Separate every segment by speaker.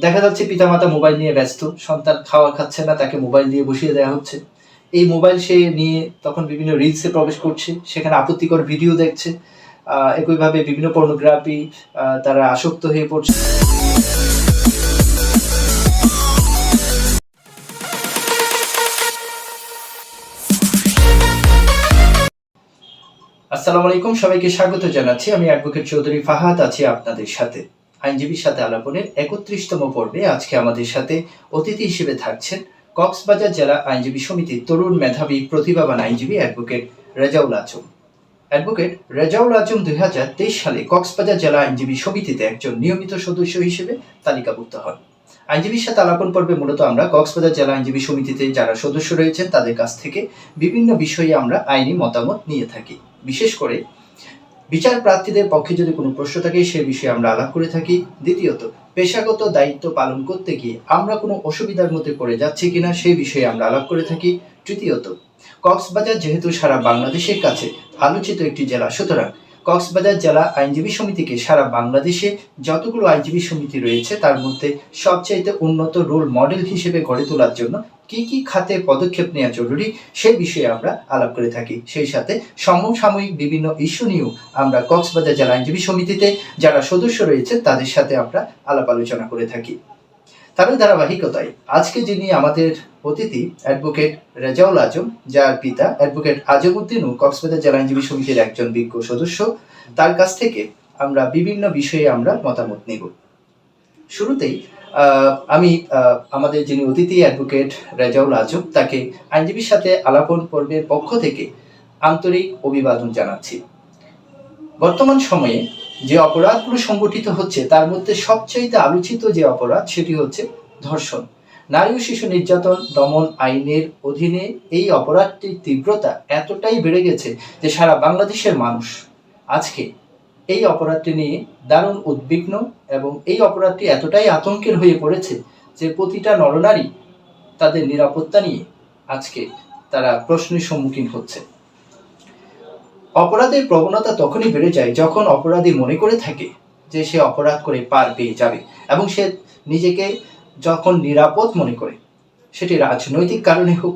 Speaker 1: দেখা যাচ্ছে পিতামাতা মোবাইল নিয়ে ব্যস্ত, সন্তান খাওয়া খাচ্ছে না, তাকে মোবাইল দিয়ে বসিয়ে দেওয়া হচ্ছে। এই মোবাইল সে নিয়ে তখন বিভিন্ন রিলসে প্রবেশ করছে, সেখানে আপত্তিকর ভিডিও দেখছে। একইভাবে বিভিন্ন পর্নোগ্রাফি তারা আসক্ত হয়ে পড়ছে। আসসালামু আলাইকুম, সবাইকে স্বাগত জানাচ্ছি। আমি অ্যাডভোকেট চৌধুরী ফাহাদ আছি আপনাদের সাথে। আইনজীবীর সাথে আলাপনের ৩১তম পর্বে আজকে আমাদের সাথে অতিথি হিসেবে থাকছেন কক্সবাজার জেলা আইনজীবী সমিতির তরুণ মেধাবী প্রতিভাবান আইনজীবী অ্যাডভোকেট রেজাউল আজম। অ্যাডভোকেট রেজাউল আজম ২০২৩ সালে কক্সবাজার জেলা আইনজীবী সমিতিতে একজন নিয়মিত সদস্য হিসেবে তালিকাভুক্ত হন। আইনজীবীর সাথে আলাপন পর্বে মূলত আমরা কক্সবাজার জেলা আইনজীবী সমিতিতে যারা সদস্য রয়েছেন তাদের কাছ থেকে বিভিন্ন বিষয়ে আমরা আইনি মতামত নিয়ে থাকি। বিশেষ করে বিচার প্রার্থীদের পক্ষে যদি কোনো প্রশ্ন থাকে সে বিষয়ে আমরা আলাপ করে থাকি। দ্বিতীয়ত, পেশাগত দায়িত্ব পালন করতে গিয়ে আমরা কোনো অসুবিধার মধ্যে পড়ে যাচ্ছি কিনা সেই বিষয়ে আমরা আলাপ করে থাকি। তৃতীয়ত, কক্সবাজার যেহেতু সারা বাংলাদেশের কাছে আলোচিত একটি জেলা, সুতরাং কক্সবাজার জেলা আইনজীবী সমিতিকে সারা বাংলাদেশে যতগুলো আইনজীবী সমিতি রয়েছে তার মধ্যে সবচাইতে উন্নত রোল মডেল হিসেবে গড়ে তোলার জন্য কি কি খাতে পদক্ষেপ নেওয়া জরুরি সেই বিষয়ে আমরা আলাপ করে থাকি। সেই সাথে সমসাময়িক বিভিন্ন ইস্যু নিয়েও আমরা কক্সবাজার জেলা আইনজীবী সমিতিতে যারা সদস্য রয়েছে তাদের সাথে আমরা আলাপ আলোচনা করে থাকি। তারই ধারাবাহিকতায় আজকে যিনি আমাদের অতিথি অ্যাডভোকেট রেজাউল আজম, যার পিতা অ্যাডভোকেট আজমউদ্দিনও কক্সবাজার জেলা আইনজীবী সমিতির একজন বিজ্ঞ সদস্য, তার কাছ থেকে আমরা বিভিন্ন বিষয়ে আমরা মতামত নেব। শুরুতেই আমি আমাদের যিনি অতিথি অ্যাডভোকেট রেজাউল আজম, তাকে আইনজীবীর সাথে আলাপন পর্বের পক্ষ থেকে আন্তরিক অভিবাদন জানাচ্ছি। বর্তমান সময়ে যে অপরাধগুলো সংগঠিত হচ্ছে তার মধ্যে সবচেয়ে আলোচিত যে অপরাধ সেটি হচ্ছে ধর্ষণ। নারী ও শিশু নির্যাতন দমন আইনের অধীনে এই অপরাধটির তীব্রতা এতটাই বেড়ে গেছে যে সারা বাংলাদেশের মানুষ আজকে এই অপরাধটি নিয়ে দারুণ উদ্বিগ্ন এবং এই অপরাধটি এতটাই আতঙ্কের হয়ে পড়েছে যে প্রতিটা নরনারী তাদের নিরাপত্তা নিয়ে আজকে তারা প্রশ্নের সম্মুখীন হচ্ছে। অপরাধের প্রবণতা তখনই বেড়ে যায় যখন অপরাধী মনে করে থাকে যে সে অপরাধ করে পার পেয়ে যাবে এবং সে নিজেকে যখন নিরাপদ মনে করে, সেটি রাজনৈতিক কারণে হোক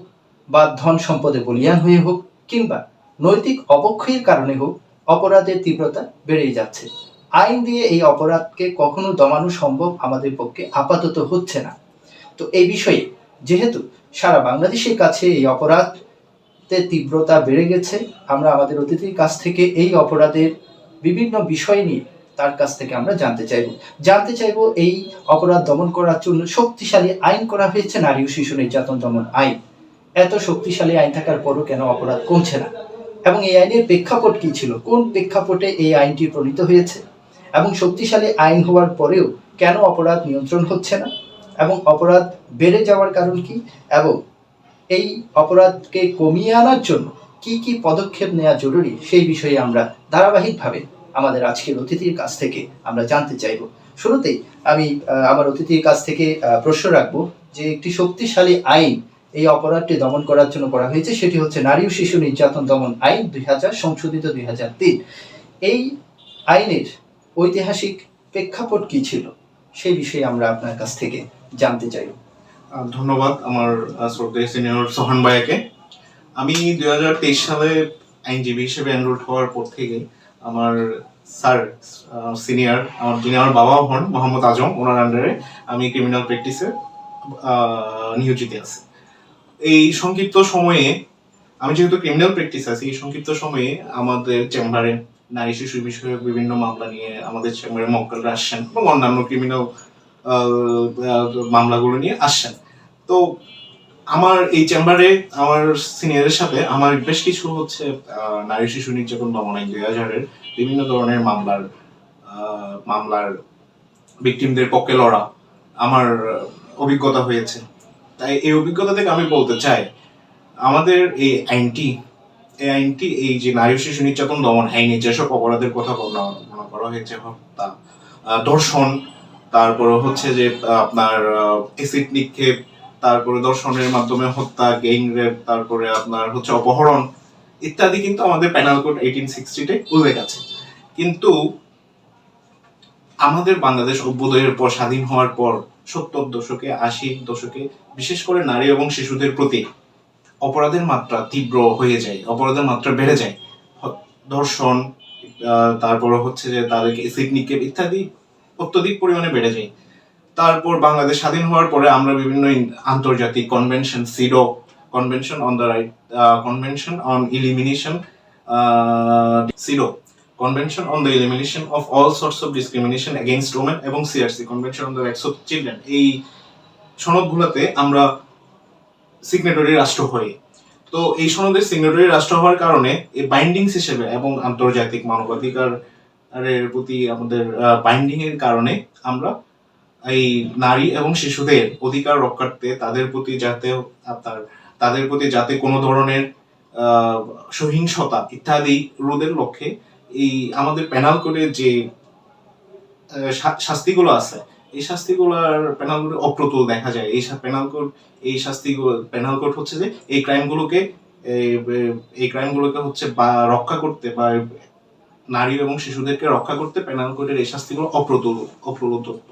Speaker 1: বা ধন সম্পদে বলিয়ান হয়ে হোক কিংবা নৈতিক অবক্ষয়ের কারণে হোক, অপরাধের তীব্রতা বেড়েই যাচ্ছে। আইন দিয়ে এই অপরাধকে কখনো দমানো সম্ভব আমাদের পক্ষে আপাতত হচ্ছে না। তো এই বিষয়ে যেহেতু সারা বাংলাদেশের কাছে এই অপরাধের তীব্রতা বেড়ে গেছে, আমরা আমাদের অতিথির কাছ থেকে এই অপরাধের বিভিন্ন বিষয় নিয়ে তার কাছ থেকে আমরা জানতে চাইব এই অপরাধ দমন করার জন্য শক্তিশালী আইন করা হয়েছে, নারী ও শিশু নির্যাতন দমন আইন। এত শক্তিশালী আইন থাকার পরও কেন অপরাধ কমছে না এবং এই আইনের প্রেক্ষাপট কি ছিল, কোন প্রেক্ষাপটে এই আইনটি প্রণীত হয়েছে এবং শক্তিশালী আইন হওয়ার পরেও কেন অপরাধ নিয়ন্ত্রণ হচ্ছে না এবং অপরাধ বেড়ে যাওয়ার কারণ কি এবং এই অপরাধকে কমিয়ে আনার জন্য কি কি পদক্ষেপ নেওয়া জরুরি সেই বিষয়ে আমরা ধারাবাহিকভাবে আমাদের আজকের অতিথির কাছ থেকে আমরা জানতে চাইব। শুরুতেই আমি আমার অতিথির কাছ থেকে প্রশ্ন রাখবো যে একটি শক্তিশালী আইন এই অপরাধটি দমন করার জন্য করা হয়েছে, সেটি হচ্ছে নারী ও শিশু নির্যাতন দমন আইন ২০০০ সংশোধিত ২০০৩। এই আইনের ঐতিহাসিক প্রেক্ষাপট কি ছিল সেই বিষয়ে আমরা আপনার কাছ থেকে জানতে চাইব।
Speaker 2: ধন্যবাদ আমার শ্রদ্ধেয় সিনিয়র সোহান ভাইয়াকে। আমি ২০২৩ সালে আইনজীবী হিসেবে এনরোল হওয়ার পর থেকে আমার স্যার সিনিয়র যিনি আমার বাবাও হন মোহাম্মদ আজম, ওনার আন্ডারে আমি ক্রিমিনাল প্র্যাকটিসে নিয়োজিত আছি। এই সংক্ষিপ্ত সময়ে আমি যেহেতু ক্রিমিনাল প্র্যাকটিস আছি, এই সংক্ষিপ্ত সময়ে আমাদের চেম্বারে নারী শিশু বিষয়ক বিভিন্ন মামলা নিয়ে আমাদের চেম্বারে মক্কেলরা আসছেন এবং অন্যান্য ক্রিমিনাল মামলাগুলো নিয়ে আসছেন। তো আমার এই চেম্বারে আমার সিনিয়রের সাথে আমার বেশ কিছু হচ্ছে নারী শিশু নির্যাতন দমন আইন ২০০০-এর বিভিন্ন ধরনের মামলার ভিকটিমদের পক্ষে লড়া আমার অভিজ্ঞতা হয়েছে। তাই এই অভিজ্ঞতা থেকে আমি বলতে চাই, আমাদের এই আইনটি এই যে নারী শিশু নির্যাতন দমন আইনে যেসব অপরাধের কথা বর্ণনা করা হয়েছে, হত্যা, ধর্ষণ, তারপরে হচ্ছে যে আপনার অ্যাসিড নিক্ষেপ, তারপরে ধর্ষণের মাধ্যমে হত্যা, গ্যাং রেপ, তারপরে আপনার হচ্ছে অপহরণ ইত্যাদি কিন্তু আমাদের পেনাল কোড 1860-তে উল্লেখ আছে। কিন্তু আমাদের বাংলাদেশ অভ্যুদয়ের পর, স্বাধীন হওয়ার পর 70 দশকে 80 দশকে বিশেষ করে নারী এবং শিশুদের প্রতি অপরাধের মাত্রা তীব্র হয়ে যায়, অপরাধের মাত্রা বেড়ে যায়। ধর্ষণ, তারপর হচ্ছে যে তাদেরকে এসিড নিক্ষেপ ইত্যাদি অত্যধিক পরিমাণে বেড়ে যায়। তারপর বাংলাদেশ স্বাধীন হওয়ার পরে আমরা বিভিন্ন আন্তর্জাতিক convention, CEDAW convention on the right, convention on elimination, CEDAW convention on the elimination of all sorts of discrimination against women এবং CRC convention on the rights of children, এই সনদগুলোতে আমরা সিগনেটরি রাষ্ট্র হই। তো এই সনদের সিগনেটরি রাষ্ট্র হওয়ার কারণে এই বাইন্ডিংস হিসেবে এবং আন্তর্জাতিক মানবাধিকারের প্রতি আমাদের বাইন্ডিং এর কারণে আমরা এই নারী এবং শিশুদের অধিকার রক্ষার্থে তাদের প্রতি যাতে কোনো ধরনের সহিংসতা ইত্যাদি রোধের লক্ষ্যে এই আমাদের পেনাল কোডে যে শাস্তিগুলো আছে, এই শাস্তিগুলোর পেনাল কোডে অপ্রতুল দেখা যায়। পেনাল কোড হচ্ছে যে এই ক্রাইমগুলোকে হচ্ছে বা রক্ষা করতে বা নারী এবং শিশুদেরকে রক্ষা করতে পেনাল কোডের এই শাস্তিগুলো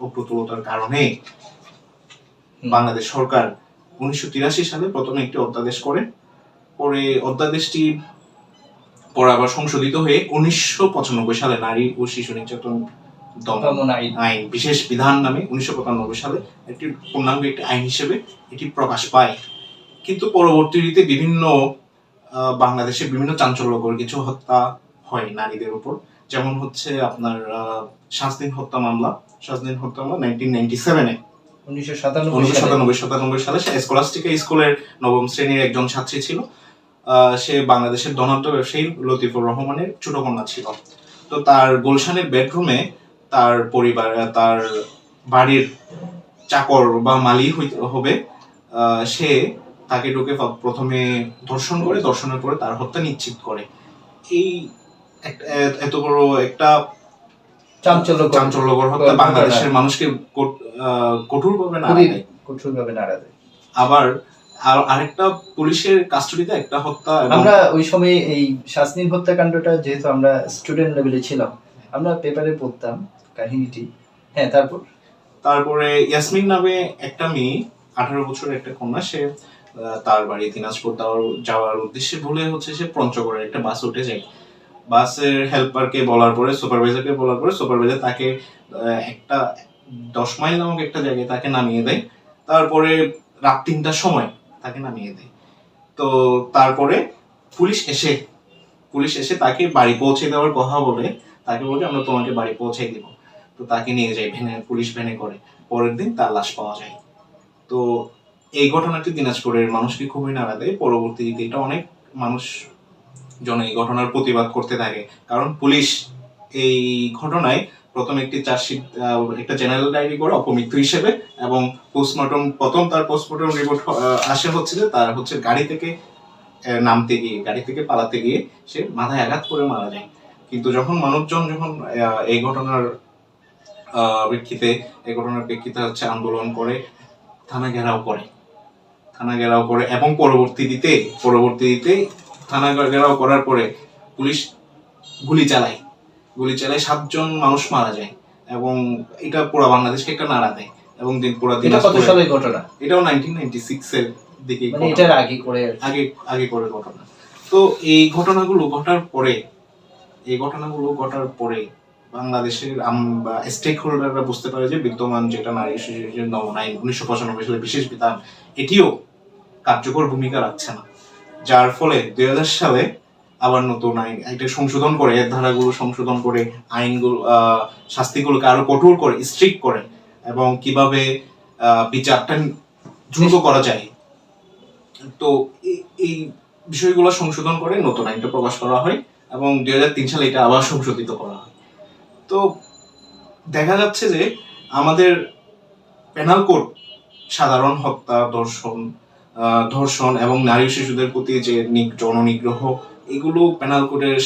Speaker 2: অপ্রতুলতার কারণে বাংলাদেশ সরকার 1983 সালে প্রথমে একটি অধ্যাদেশ করে, পরে অধ্যাদেশটি পরে আবার সংশোধিত হয়ে 1995 সালে নারী ও শিশু নির্যাতন দমন আইন বিশেষ বিধান নামে 1995 সালে একটি পূর্ণাঙ্গ একটি আইন হিসেবে এটি প্রকাশ পায়। কিন্তু পরবর্তীতে বাংলাদেশে বিভিন্ন চাঞ্চল্যকর কিছু হত্যা হয় নারীদের উপর, যেমন হচ্ছে আপনার শাজনীন হত্যা মামলা 1997 সালে সে স্কলাস্টিকা স্কুলের নবম শ্রেণীর একজন ছাত্রী ছিল। সে বাংলাদেশের ধনাঢ্য ব্যবসায়ী লতিফুর রহমানের ছোট কন্যা ছিল। তো তার গুলশানের বেডরুমে তার পরিবার, তার বাড়ির চাকর বা মালি হবে, সে তাকে ঢুকে প্রথমে ধর্ষণ করে, ধর্ষণের পরে তার হত্যা নিশ্চিত করে। এই এত বড় একটা চাঞ্চল্যকর হত্যা বাংলাদেশের মানুষকে কঠোরভাবে নাড়া দেয়। আবার আরেকটা পুলিশের কাস্টডিতে একটা হত্যা,
Speaker 1: আমরা ওই সময় এই শাজনীন হত্যাকাণ্ডটা যেহেতু আমরা স্টুডেন্ট লেভেলে ছিলাম, আমরা পেপারে পড়তাম কাহিনীটি। হ্যাঁ, তারপরে
Speaker 2: ইয়াসমিন নামে একটা মেয়ে, 18 বছরের একটা কন্যা, সে তার বাড়ি দিনাজপুর যাওয়ার উদ্দেশ্যে ভুলে হচ্ছে সে পঞ্চগড়ের একটা বাস উঠে যায়। বাসের হেল্পারকে বলার পরে, সুপারভাইজারকে বলার পরে, সুপারভাইজার তাকে একটা 10 মাইল নামক একটা জায়গায় তাকে নামিয়ে দেয়। তারপরে রাত 3টার সময় তাকে নামিয়ে দেয়। তো তারপরে পুলিশ এসে তাকে বাড়ি পৌঁছে দেওয়ার কথা বলে, তাকে বলে আমরা তোমাকে বাড়ি পৌঁছে দিব। তো তাকে নিয়ে যায় পুলিশ ভ্যানে করে। পরের দিন তার লাশ পাওয়া যায়। তো এই ঘটনাটি দিনাজপুরের মানুষকে খুবই নাড়া দেয়। পরবর্তীতে এটা অনেক মানুষজন এই ঘটনার প্রতিবাদ করতে থাকে, কারণ পুলিশ এই ঘটনায় প্রথম একটি চার্জশিট, একটা জেনারেল ডায়েরি করে অপমৃত্যু হিসেবে, এবং তার পোস্টমর্টম রিপোর্ট আসে হচ্ছে যে তার হচ্ছে গাড়ি থেকে পালাতে গিয়ে সে মাথায় আঘাত করে মারা যায়। কিন্তু যখন মানুষজন এই ঘটনার প্রেক্ষিতে হচ্ছে আন্দোলন করে, থানা ঘেরাও করে এবং পরবর্তীতে থানা ঘেরাও করার পরে পুলিশ গুলি চালায় 7 জন মানুষ মারা যায়, এবং এটা পুরো বাংলাদেশকে একটা নাড়া দেয়। এবং পুরো
Speaker 1: দিনাজপুরের ঘটনা,
Speaker 2: এটাও 1996 এর দিকে,
Speaker 1: মানে এটার
Speaker 2: আগে করে ঘটনা। তো এই ঘটনাগুলো ঘটার পরে বাংলাদেশের স্টেক হোল্ডাররা বুঝতে পারে যে বিদ্যমান যেটা নারী শিশু দমন আইন 1995 সালে বিশেষ বিধান, এটিও কার্যকর ভূমিকা রাখছে না। যার ফলে 2000 সালে আবার নতুন আইন একটা সংশোধন করে, এর ধারাগুলো সংশোধন করে, শাস্তিগুলোকে আরো কঠোর করে, স্ট্রিক্ট করে, এবং কিভাবে বিচারটা দ্রুত করা যায়। তো এই বিষয়গুলো সংশোধন করে নতুন আইনটা প্রকাশ করা হয়, এবং 2003 সালে এটা আবার সংশোধিত করা হয়। তো দেখা যাচ্ছে যে আমাদের পেনাল কোড সাধারণ হত্যা, ধর্ষণ এবং নারী শিশুদের প্রতি যে জননিগ্রহ, এগুলো পেনাল কোডের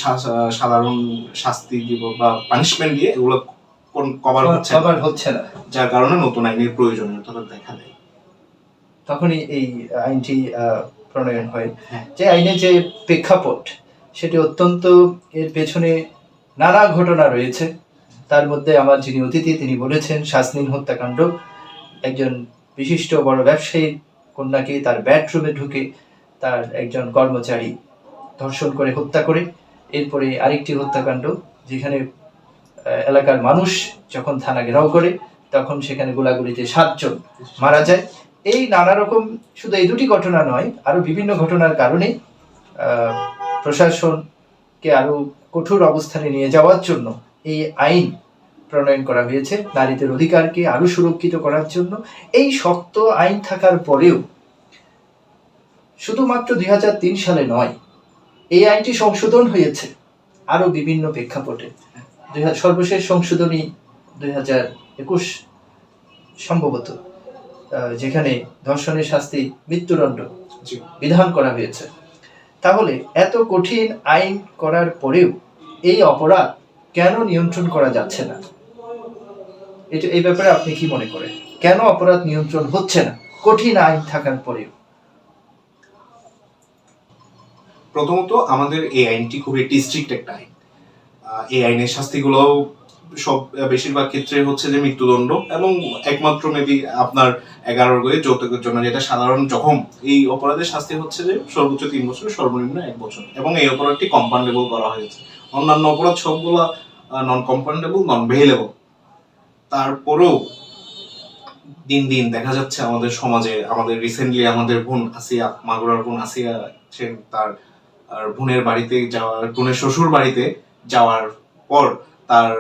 Speaker 2: সাধারণ শাস্তি দিব বা পানিশমেন্ট দিয়ে এগুলো কভার হচ্ছে না, যার কারণে নতুন আইনের প্রয়োজনীয়তা দেখা দেয়।
Speaker 1: তখনই এই আইনটি প্রণয়ন হয়। যে আইনের যে প্রেক্ষাপট, সেটি অত্যন্ত, এর পেছনে নানা ঘটনা রয়েছে। তার মধ্যে আমার যিনি অতিথি তিনি বলেছেন শাজনীন হত্যাকাণ্ড একজন বিশিষ্ট বড় ব্যবসায়ীর কন্যাকে তার বেডরুমে ঢুকে তার একজন কর্মচারী ধর্ষণ করে হত্যা করে। এরপরে আরেকটি হত্যাকাণ্ড, যেখানে এলাকার মানুষ যখন থানা ঘেরাও করে তখন সেখানে গোলাগুলিতে 7 জন মারা যায়। এই নানা রকম, শুধু এই দুটি ঘটনা নয়, আরো বিভিন্ন ঘটনার কারণে প্রশাসনকে আরো কঠোর অবস্থানে নিয়ে যাওয়ার জন্য এই আইন প্রণয়ন করা হয়েছে, নারীদের অধিকারকে আরো সুরক্ষিত করার জন্য। এই শক্ত আইন থাকার পরেও শুধুমাত্র 2003 সালে নয়, এই আইনটি সংশোধন হয়েছে আরো বিভিন্ন প্রেক্ষাপটে। সর্বশেষ সংশোধনী 2021 সম্ভবত, যেখানে ধর্ষণের শাস্তি মৃত্যুদণ্ড বিধান করা হয়েছে। তাহলে এত কঠিন আইন করার পরেও এই অপরাধ কেন নিয়ন্ত্রণ করা যাচ্ছে না? এই ব্যাপারে আপনি কি মনে করেন, কেন অপরাধ নিয়ন্ত্রণ হচ্ছে না কঠিন আইন থাকার পরেও?
Speaker 2: প্রথমত আমাদের এই আইনটি খুব স্ট্রিক্ট একটা আইন। এই আইনের শাস্তিগুলো সব বেশিরভাগ ক্ষেত্রে হচ্ছে যে মৃত্যুদণ্ড, এবং একমাত্র মেবি আপনার 11 বই যৌতুকের জন্য, যেটা সাধারণ জখম, এই অপরাধের শাস্তি হচ্ছে যে সর্বোচ্চ 3 বছর, সর্বনিম্ন 1 বছর, এবং এই অপরাধটি কম্পাউন্ডেবল করা হয়েছে। অন্যান্য অপরাধ সবগুলা নন কম্পাউন্ডেবল, নন বেইলেবল। তারপরেও দিন দিন দেখা যাচ্ছে আমাদের সমাজে, আমাদের রিসেন্টলি আমাদের বোন আসিয়া, মাগুরার বোন আসিয়া, সে তার বোনের বাড়িতে যাওয়ার, বোনের শ্বশুর বাড়িতে যাওয়ার পর তার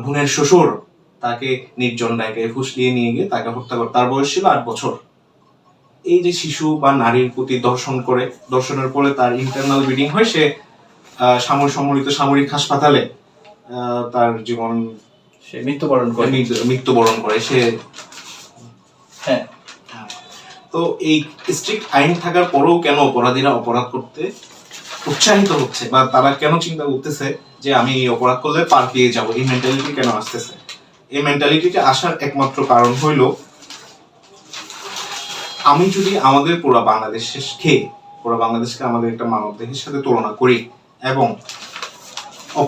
Speaker 2: বোনের শ্বশুর তাকে নির্জন জায়গায় ফুসলিয়ে নিয়ে গিয়ে তাকে হত্যা করে। তার বয়স ছিল 8 বছর। এই যে শিশু বা নারীর প্রতি দর্শন করে, দর্শনের পরে তার ইন্টারনাল ব্লিডিং হয়, সে সম্মিলিত সামরিক হাসপাতালে তার জীবন,
Speaker 1: সে মৃত্যুবরণ করে
Speaker 2: সে।
Speaker 1: হ্যাঁ।
Speaker 2: তো এই স্ট্রিক্ট আইন থাকার পরেও কেন অপরাধীরা অপরাধ করতে উৎসাহিত হচ্ছে, বা তারা কেন চিন্তা করতেছে যে আমি এই অপরাধ করলে পার পেয়ে যাবো? এই মেন্টালিটি কেন আসতেছে? এই মেন্টালিটিতে আসার একমাত্র কারণ হইল, আমি যদি আমাদের পুরো বাংলাদেশকে আমাদের একটা মানব দেহের সাথে তুলনা করি, এবং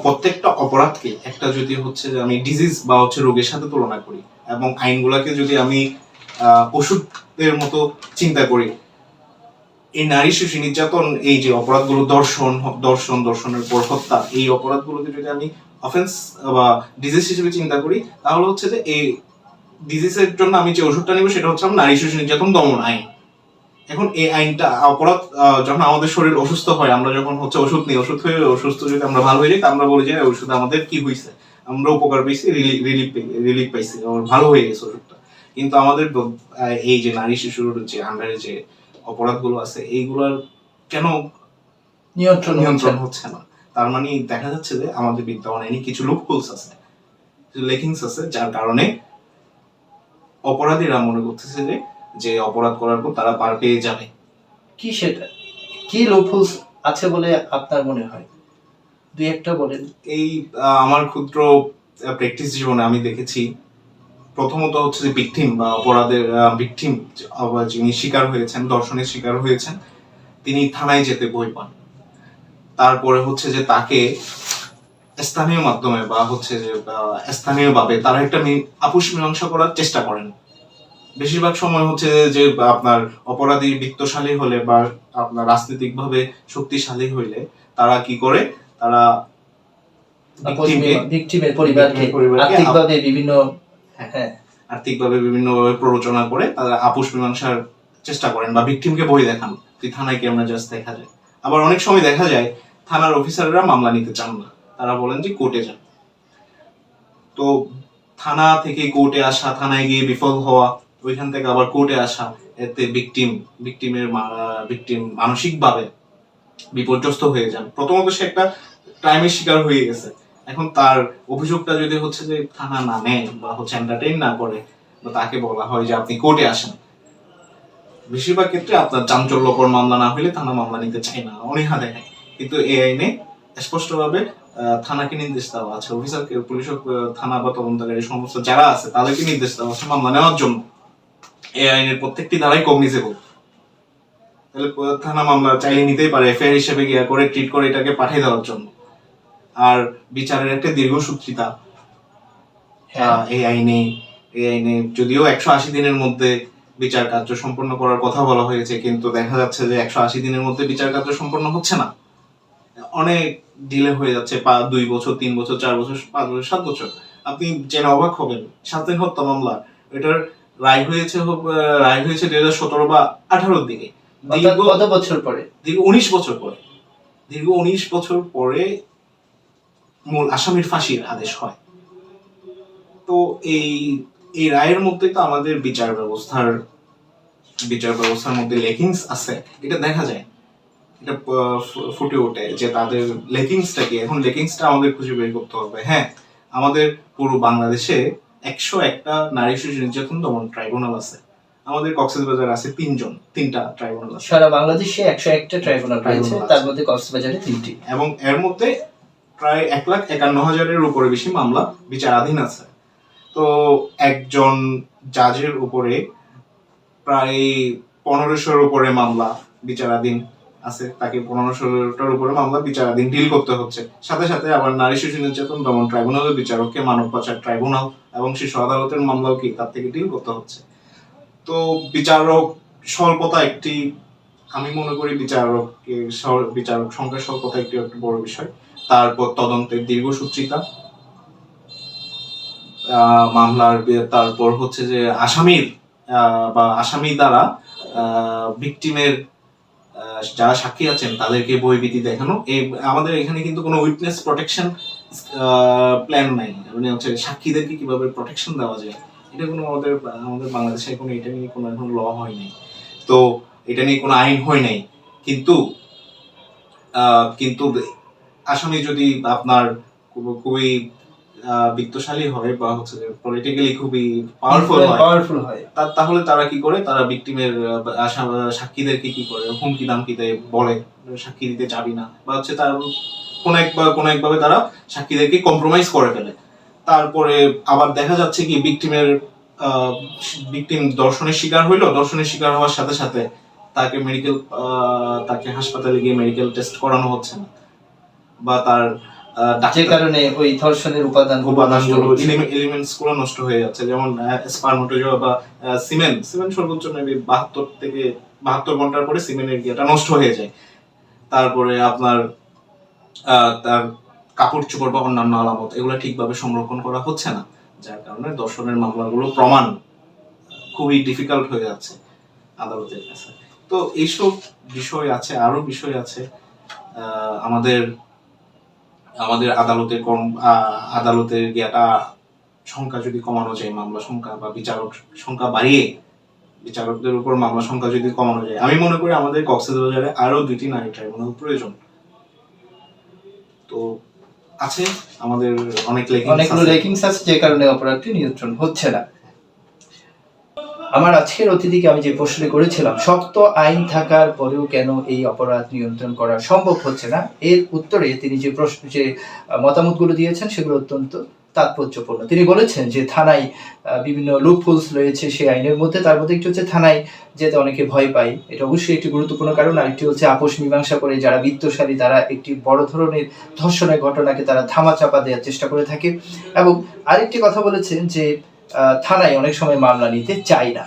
Speaker 2: প্রত্যেকটা অপরাধকে একটা যদি হচ্ছে যে আমি ডিজিজ বা হচ্ছে রোগের সাথে তুলনা করি, এবং আইনগুলোকে যদি আমি ওষুধের মতো চিন্তা করি, এই নারী শিশু নির্যাতন, এই যে অপরাধগুলো, দর্শনের পর হত্যা, এই অপরাধগুলোকে যদি আমি অফেন্স বা ডিজিজ হিসেবে চিন্তা করি, তাহলে হচ্ছে যে এই ডিজিজের জন্য আমি যে ওষুধটা নিব সেটা হচ্ছে আমার নারী শিশু নির্যাতন দমন আইন। এখন এই আইনটা, অপরাধ যখন আমাদের শরীর অসুস্থ হয়, আমরা যখন হচ্ছে ওষুধ নিই, ওষুধ হয়ে অসুস্থ যদি আমরা ভালো হয়ে যাই, তা আমরা বলি যে ওষুধ আমাদের কি হয়েছে, আমরা উপকার পেয়েছি, রিলিফ পাইছি, ভালো হয়ে গেছে ওষুধটা। কিন্তু আমাদের এই যে নারী শিশুর যে আন্ডারে যে অপরাধগুলো আছে, এইগুলোর কেন নিয়ন্ত্রণ হচ্ছে না? তার মানে দেখা যাচ্ছে যে আমাদের বিদ্যমান আইনে কিছু লুপহোলস আছে, কিছু লেকিংস আছে, যার কারণে অপরাধীরা মনে করতেছে যে অপরাধ করার পর তারা পার পেয়ে যাবে।
Speaker 1: কি সেটা, কি লুপহোলস আছে বলে আপনার মনে হয়? দুই একটা বলেন।
Speaker 2: এই আমার ক্ষুদ্র প্র্যাকটিস জীবনে আমি দেখেছি, প্রথমত হচ্ছে যে ভিকটিম বা অপরাধের ভিকটিম, যিনি শিকার হয়েছেন, দর্শনের শিকার হয়েছেন, তিনি থানায় যেতে ভয় পান। তারপরে হচ্ছে যে তাকে স্থানীয় মাধ্যমে বা হচ্ছে যে স্থানীয়ভাবে তারা একটা আপোষ মীমাংসা করার চেষ্টা করেন। বেশিরভাগ সময় হচ্ছে যে আপনার অপরাধী বিত্তশালী হলে বা আপনার রাজনৈতিকভাবে শক্তিশালী হইলে তারা কি করে, তারা
Speaker 1: ভিকটিমের পরিবারকে
Speaker 2: আর্থিকভাবে বিভিন্নভাবে প্ররোচনা করে তারা আপোষ মীমাংসার চেষ্টা করেন, বা ভিকটিমকে ভয় দেখান, তুই থানায় কেমন জাস্ট দেখা যায়। আবার অনেক সময় দেখা যায় থানার অফিসাররা মামলা নিতে চান না, তারা বলেন যে কোর্টে যান। তো থানা থেকে কোর্টে আসা, থানায় গিয়ে বিফল হওয়া, ওইখান থেকে আবার কোর্টে আসা, এতে ভিকটিম মানসিকভাবে বিপর্যস্ত হয়ে যান। প্রথমত সে একটা ক্রাইমের শিকার হয়ে গেছে, এখন তার অভিযোগটা যদি হচ্ছে যে থানা না নেয় বা হচ্ছে এন্টারটেইন না করে, বা তাকে বলা হয় যে আপনি কোর্টে আসেন, বেশিরভাগ ক্ষেত্রে আপনার চাঞ্চল্যকর মামলা না হইলে থানা মামলা নিতে চায় না, অনীহা দেখায়। কিন্তু এই আইনে স্পষ্টভাবে থানাকে নির্দেশ দেওয়া আছে, অফিসারকে, পুলিশ, থানা বা তদন্তকারী সমস্ত যারা আছে তাদেরকে নির্দেশ দেওয়া আছে মামলা নেওয়ার জন্য। এই আইনের প্রত্যেকটি ধারাই কগনিজেবল। তাহলে থানা মামলা চাইলে নিতেই পারে, এফআইআর হিসেবে গিয়া করে ট্রিট করে এটাকে পাঠিয়ে দেওয়ার জন্য। আর বিচারের একটা দীর্ঘসূত্রিতা এই আইনে এই আইনে যদিও 180 দিনের মধ্যে বিচার কার্য সম্পন্ন করার কথা বলা হয়েছে, কিন্তু দেখা যাচ্ছে যে 180 দিনের মধ্যে বিচার কার্য সম্পন্ন হচ্ছে না, অনেক ডিলে হয়ে যাচ্ছে। 2 বছর, 3 বছর, 4 বছর, 5 বছর, 7 বছর। আপনি জেনে অবাক হবেন, স্বাধীন হত্যা মামলা এটার রায় হয়েছে 2017 বা 18 দিকে,
Speaker 1: কত বছর পরে?
Speaker 2: দীর্ঘ 19 বছর পরে। দীর্ঘ 19 বছর পরে মূল আসামির ফাঁসির আদেশ হয়। তো এই রায়ের মধ্যে তো আমাদের বিচার ব্যবস্থার মধ্যে লেকিংস আছে, এটা দেখা যায়, এটা ফুটে ওঠে যে তাদের লেকিংসটা কি। এখন লেকিংসটা আমাদের খুঁজে বের করতে হবে। হ্যাঁ, আমাদের পুরো বাংলাদেশে 101টা নারী শিশু নির্যাতন দমন ট্রাইব্যুনাল আছে। আমাদের কক্সবাজার আছে 3টা ট্রাইব্যুনাল আছে।
Speaker 1: সারা বাংলাদেশে 101টা ট্রাইব্যুনাল রয়েছে, তার মধ্যে কক্সবাজারে 3টি,
Speaker 2: এবং এর মধ্যে প্রায় 1,51,000-এর উপরে বেশি মামলা বিচারাধীন আছে। তো একজন জাজের উপরে প্রায় 1500-এর উপরে মামলা বিচারাধীন আছে, তাকে 1500-টার উপরে মামলা বিচারাধীন ডিল করতে হচ্ছে। সাথে সাথে আবার নারী শিশু নির্যাতন দমন ট্রাইব্যুনালের বিচারককে মানব পাচার ট্রাইব্যুনাল এবং শিশু আদালতের মামলাও কি তার থেকে ডিল করতে হচ্ছে। তো বিচারক স্বল্পতা একটি, আমি মনে করি বিচারক সংখ্যা স্বল্পতা একটি বড় বিষয়। তারপর তদন্তের দীর্ঘসূত্রিতা, মামলার, তারপর হচ্ছে যে আসামি দ্বারা ভিকটিমের যারা সাক্ষী আছেন তাদেরকে ভয়ভীতি দেখানো। আমাদের এখানে কিন্তু কোনো উইটনেস প্রোটেকশন প্ল্যান নাই, মানে হচ্ছে সাক্ষীদেরকে কিভাবে প্রোটেকশন দেওয়া যায়, এটা কোনো আমাদের বাংলাদেশে কোনো এটা নিয়ে কোনো এখন ল হয় নাই, তো এটা নিয়ে কোনো আইন হয় নাই। কিন্তু আসামি যদি আপনার খুবই বিত্তশালী হয় বা হচ্ছে পলিটিক্যালি খুবই পাওয়ারফুল হয়, তাহলে তারা কি করে, তারা ভিকটিমের সাক্ষীদেরকে কি করে হুমকি দামকি দেয়, বলে সাক্ষী দিতে যাবি না, বা হচ্ছে তার কোন একভাবে তারা সাক্ষীদেরকে কম্প্রোমাইজ করে ফেলে। তারপরে আবার দেখা যাচ্ছে কি ভিকটিম দর্শনের শিকার হইলো, দর্শনের শিকার হওয়ার সাথে সাথে তাকে হাসপাতালে গিয়ে মেডিকেল টেস্ট করানো হচ্ছে না, বা তার
Speaker 1: যে কারণে ওই ধর্ষণের উপাদানগুলো
Speaker 2: এলিমেন্টস গুলো নষ্ট হয়ে যাচ্ছে। যেমন স্পারমাটোজোয়া বা সিমেন সর্বোচ্চ মেবি 72 ঘন্টার পরে সিমেনের ইয়েটা নষ্ট হয়ে যায়। তারপরে আপনার তার কাপড় চোপড় বা অন্যান্য আলামত এগুলো ঠিকভাবে সংরক্ষণ করা হচ্ছে না, যার কারণে দর্শনের মামলাগুলো প্রমাণ খুবই ডিফিকাল্ট হয়ে যাচ্ছে আদালতের কাছে। তো এইসব বিষয় আছে, আরো বিষয় আছে। আমাদের আদালতের জ্ঞাতা সংখ্যা যদি কমানো যায়, মামলা সংখ্যা বা বিচারক সংখ্যা বাড়িয়ে বিচারকদের উপর মামলা সংখ্যা যদি কমানো যায়, আমি মনে করি আমাদের কক্সবাজারে আরো 2টি নারী ট্রাইব্যুনাল প্রয়োজন। তো আছে আমাদের
Speaker 1: অনেকগুলো লেকিংস আছে, যে কারণে অপরাধটি নিয়ন্ত্রণ হচ্ছে না। আমার আজকের অতিথিকে আমি যে প্রশ্ন করেছিলাম, শক্ত আইন থাকার পরেও কেন এই অপরাধ নিয়ন্ত্রণ করা সম্ভব হচ্ছে না, এর উত্তরে তিনি যে মতামতগুলো দিয়েছেন সেগুলো অত্যন্ত তাৎপর্যপূর্ণ। তিনি বলেছেন যে থানায় বিভিন্ন লুপহোলস রয়েছে সেই আইনের মধ্যে, তার মধ্যে একটি হচ্ছে থানায় যেতে অনেকে ভয় পায়, এটা অবশ্যই একটি গুরুত্বপূর্ণ কারণ। আরেকটি হচ্ছে আপোষ মীমাংসা করে যারা বিত্তশালী তারা একটি বড় ধরনের ধর্ষণের ঘটনাকে তারা ধামাচাপা দেওয়ার চেষ্টা করে থাকে। এবং আরেকটি কথা বলেছেন যে থানায় অনেক সময় মামলা নিতে চায় না,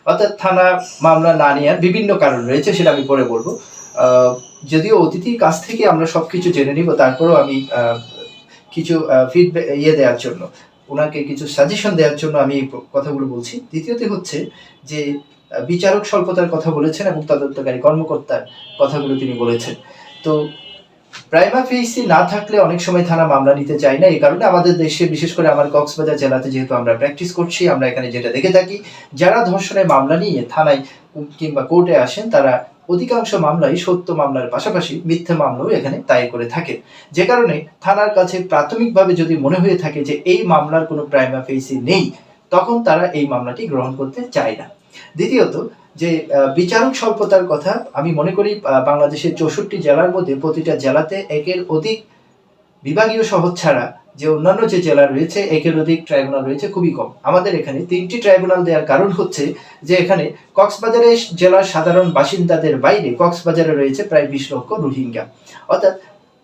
Speaker 1: অর্থাৎ থানা মামলা না নেওয়ার বিভিন্ন কারণ রয়েছে, সেটা আমি পরে বলবো। যদিও অতিথির কাছ থেকে আমরা সবকিছু জেনে নিব, তারপরেও আমি কিছু ফিডব্যাক দেওয়ার জন্য, ওনাকে কিছু সাজেশন দেওয়ার জন্য আমি এই কথাগুলো বলছি। দ্বিতীয়ত হচ্ছে যে বিচারক স্বল্পতার কথা বলেছেন এবং তদন্তকারী কর্মকর্তার কথাগুলো তিনি বলেছেন। তো প্রাইমা ফেসি না থাকলে অনেক সময় থানা মামলা নিতে চায় না। এই কারণে আমাদের দেশে, বিশেষ করে আমার কক্সবাজার জেলাতে যেহেতু আমরা প্র্যাকটিস করছি, আমরা এখানে যেটা দেখে থাকি, যারা ধর্ষণের মামলা নিয়ে থানায় কিংবা কোর্টে আসেন তারা অধিকাংশ মামলাই সত্য মামলার পাশাপাশি মিথ্যা মামলাও এখানে দায়ের করে থাকে, যে কারণে থানার কাছে প্রাথমিকভাবে যদি মনে হয়ে থাকে যে এই মামলার কোনো প্রাইমা ফেসি নেই, তখন তারা এই মামলাটি গ্রহণ করতে চায় না। দ্বিতীয়ত যে বিচারক স্বল্পতার কথা, আমি মনে করি বাংলাদেশের 64 জেলার মধ্যে প্রতিটা জেলাতে একের অধিক বিভাগীয় শহর ছাড়া যে অন্যান্য যে জেলা রয়েছে একের অধিক ট্রাইব্যুনাল রয়েছে খুবই কম। আমাদের এখানে 3টি ট্রাইব্যুনাল দেওয়ার কারণ হচ্ছে যে এখানে কক্সবাজারে জেলার সাধারণ বাসিন্দাদের বাইরে কক্সবাজারে রয়েছে প্রায় 20 লক্ষ রোহিঙ্গা, অর্থাৎ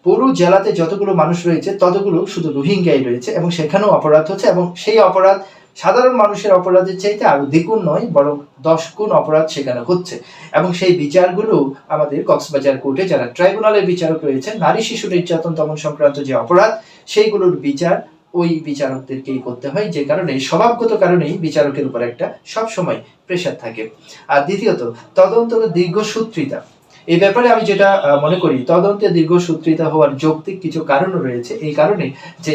Speaker 1: পুরো জেলাতে যতগুলো মানুষ রয়েছে ততগুলো শুধু রোহিঙ্গাই রয়েছে, এবং সেখানেও অপরাধ হচ্ছে, এবং সেই অপরাধ সাধারণ মানুষের অপরাধের চাইতে আরো দ্বিগুণ নয়, বরং 10 গুণ অপরাধ সেখানে হচ্ছে। এবং সেই বিচারগুলো আমাদের কক্সবাজার কোর্টে যারা ট্রাইব্যুনালের বিচারক রয়েছেন, নারী শিশু নির্যাতন দমন সংক্রান্ত যে অপরাধ, সেইগুলোর বিচার ওই বিচারকদেরকেই করতে হয়, যে কারণে স্বভাবগত কারণেই বিচারকের উপর একটা সবসময় প্রেশার থাকে। আর দ্বিতীয়ত, তদন্ত দীর্ঘসূত্রিতা। এই ব্যাপারে আমি যেটা মনে করি, তদন্তে দীর্ঘসূত্রিতা হওয়ার যৌক্তিক কিছু কারণও রয়েছে। এই কারণে যে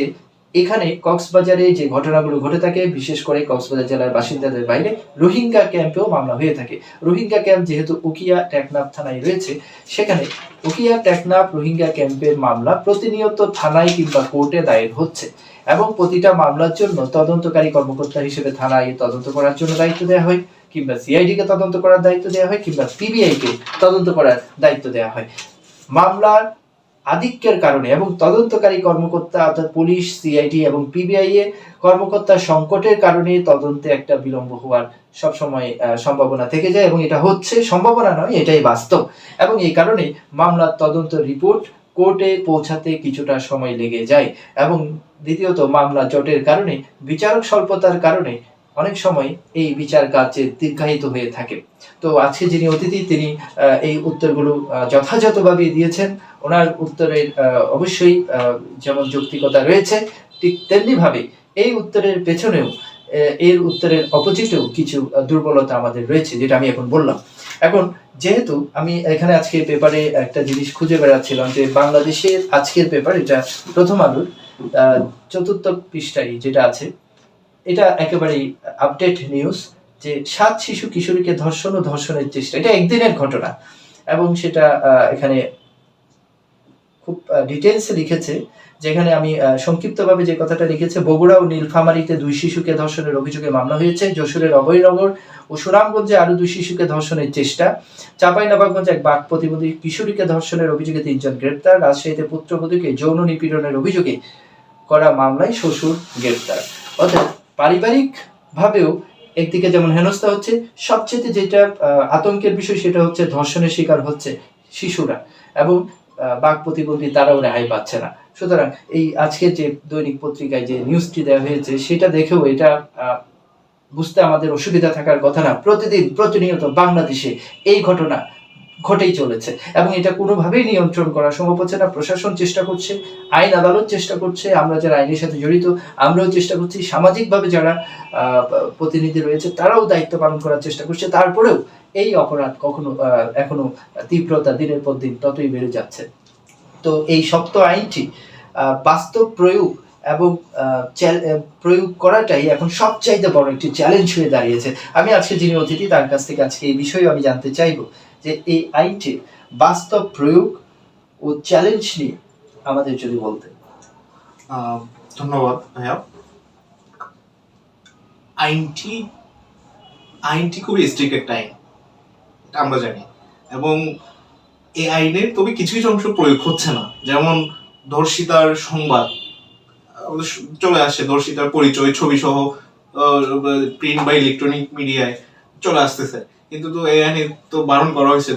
Speaker 1: এখানে কক্সবাজারে যে ঘটনাগুলো ঘটে থাকে, বিশেষ করে কক্সবাজার জেলার বাসিন্দাদের বাইরে রোহিঙ্গা ক্যাম্পেও মামলা হয়ে থাকে। রোহিঙ্গা ক্যাম্প যেহেতু উকিয়া টেকনাফ থানায় রয়েছে, সেখানে উকিয়া টেকনাফ রোহিঙ্গা ক্যাম্পের মামলা প্রতিনিয়ত থানায় কিংবা কোর্টে দায়ের হচ্ছে, এবং প্রতিটা মামলার জন্য তদন্তকারী কর্মকর্তা হিসেবে থানায় তদন্ত করার জন্য দায়িত্ব দেওয়া হয়, কিংবা সিআইডি কে তদন্ত করার দায়িত্ব দেওয়া হয়, কিংবা পিবিআই কে তদন্ত করার দায়িত্ব দেওয়া হয়। মামলার আধিক্যের কারণে এবং তদন্তকারী কর্মকর্তা অর্থাৎ পুলিশ, সিআইডি এবং পিবিআই এর কর্মকর্তা সংকটের কারণে তদন্তে একটা বিলম্ব হওয়ার সবসময় সম্ভাবনা থেকে যায়, এবং এটা হচ্ছে, সম্ভাবনা নয়, এটাই বাস্তব। এবং এই কারণে মামলার তদন্ত রিপোর্ট কোর্টে পৌঁছাতে কিছুটা সময় লেগে যায়। এবং দ্বিতীয়ত, মামলা জটের কারণে, বিচারক স্বল্পতার কারণে অনেক সময় এই বিচার কার্যে দীর্ঘায়িত হয়ে থাকে। তো আজকে যিনি অতিথি, তিনি এই উত্তরগুলো যথাযথভাবে দিয়েছেন। ওনার উত্তরের অবশ্যই যেমন যৌক্তিকতা রয়েছে, ঠিক তেমনি ভাবে এই উত্তরের পেছনেও, এর উত্তরের অপোজিটেও কিছু দুর্বলতা আমাদের রয়েছে, যেটা আমি এখন বললাম। এখন যেহেতু আমি এখানে আজকে পেপারে একটা জিনিস খুঁজে বেড়াচ্ছিলাম, যে বাংলাদেশের আজকের পেপার, এটা প্রথম আলোর 4th পৃষ্ঠায় যেটা আছে, এটা একেবারেই আপডেট নিউজ, যে 7 শিশু কিশোরীকে ধর্ষণ ও ধর্ষণের চেষ্টা, এটা একদিনের ঘটনা। এবং সেটা এখানে খুব ডিটেলসে লিখেছে, যেখানে আমি সংক্ষিপ্তভাবে যে কথাটা লিখেছে: বগুড়া ও নীলফামারীতে 2 শিশুকে ধর্ষণের অভিযোগে মামলা হয়েছে। যশোরের অভয়নগর ও সুনামগঞ্জে আরো 2 শিশুকে ধর্ষণের চেষ্টা। চাঁপাইনবাবগঞ্জে এক বাক প্রতিবন্ধী কিশোরীকে ধর্ষণের অভিযোগে 3 জন গ্রেপ্তার। রাজশাহীতে পুত্রবধূকে যৌন নিপীড়নের অভিযোগে করা মামলায় শ্বশুর গ্রেপ্তার। অর্থাৎ পারিবারিক ভাবেও একদিকে যেমন হেনস্থা হচ্ছে, সবচেয়ে যেটা আতঙ্কের বিষয় সেটা হচ্ছে ধর্ষণের শিকার হচ্ছে শিশুরা, এবং বাক প্রতিবন্ধী তারাও রেহাই পাচ্ছে না। সুতরাং এই আজকের যে দৈনিক পত্রিকায় যে নিউজটি দেওয়া হয়েছে, সেটা দেখেও এটা বুঝতে আমাদের অসুবিধা থাকার কথা না। প্রতিদিন প্রতিনিয়ত বাংলাদেশে এই ঘটনা ঘটেই চলেছে, এবং এটা কোনোভাবেই নিয়ন্ত্রণ করা সম্ভব হচ্ছে না। প্রশাসন চেষ্টা করছে, আইন আদালত চেষ্টা করছে, আমরা যারা আইনের সাথে জড়িত আমরাও চেষ্টা করছি, সামাজিকভাবে যারা প্রতিনিধি রয়েছে তারাও দায়িত্ব পালন করার চেষ্টা করছে। তারপরেও এই অপরাধ এখনো তীব্রতা দিনের পর দিন ততই বেড়ে যাচ্ছে। তো এই শক্ত আইনটি বাস্তব প্রয়োগ এবং প্রয়োগ করাটাই এখন সবচাইতে বড় একটি চ্যালেঞ্জ হয়ে দাঁড়িয়েছে। আমি আজকে যিনি অতিথি, তার কাছ থেকে আজকে এই বিষয়ে আমি জানতে চাইবো যে এই আইনটির বাস্তব প্রয়োগ ও চ্যালেঞ্জ নিয়ে আমাদের যদি বলতেন।
Speaker 2: ধন্যবাদ ভাইয়া। আইনটি খুবই স্ট্রিক্ট একটা আইন, এটা আমরা জানি, এবং এই আইনের তবে কিছু কিছু অংশ প্রয়োগ হচ্ছে না। যেমন ধর্ষিতার সংবাদ চলে আসে, ধর্ষিতার পরিচয় ছবি সহ প্রিন্ট বা ইলেকট্রনিক মিডিয়ায় চলে আসতেছে, কিন্তু তো এই আইনে তো বারণ করা হয়েছে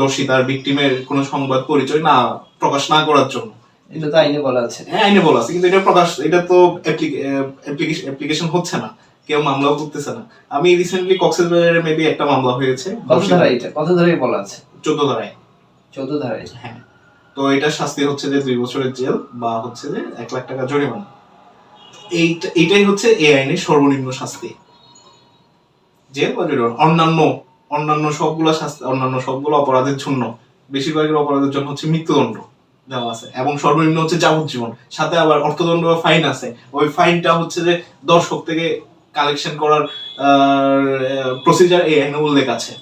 Speaker 2: ধর্ষিতার ভিকটিমের কোনো সংবাদ পরিচয় না প্রকাশ না করার জন্য।
Speaker 1: এটা তো আইনে বলা আছে।
Speaker 2: হ্যাঁ, আইনে বলা আছে, কিন্তু এটা তো অ্যাপ্লিকেশন হচ্ছে না, কেউ মামলাও করতেছে না। আমি রিসেন্টলি কক্সবাজারে মেবি একটা মামলা হয়েছে।
Speaker 1: কত ধারায় বলা আছে?
Speaker 2: 14 ধারায়।
Speaker 1: 14 ধারায়,
Speaker 2: হ্যাঁ। তো এটা শাস্তি হচ্ছে যে 2 বছরের জেল বা হচ্ছে যে 1 লাখ টাকা জরিমানা। এইটাই হচ্ছে এই আইনের সর্বনিম্ন শাস্তি, জেল বা জরিমানা। অন্যান্য সবগুলো অপরাধের জন্য, বেশিরভাগের অপরাধের জন্য হচ্ছে মৃত্যুদণ্ড দেওয়া আছে, এবং সর্বনিম্ন হচ্ছে যাবজ্জীবন, সাথে আবার অর্থদণ্ড বা ফাইন আছে। ওই ফাইনটা হচ্ছে যে দর্শক থেকে কালেকশন করার প্রসিজার এই আইনে উল্লেখ আছে।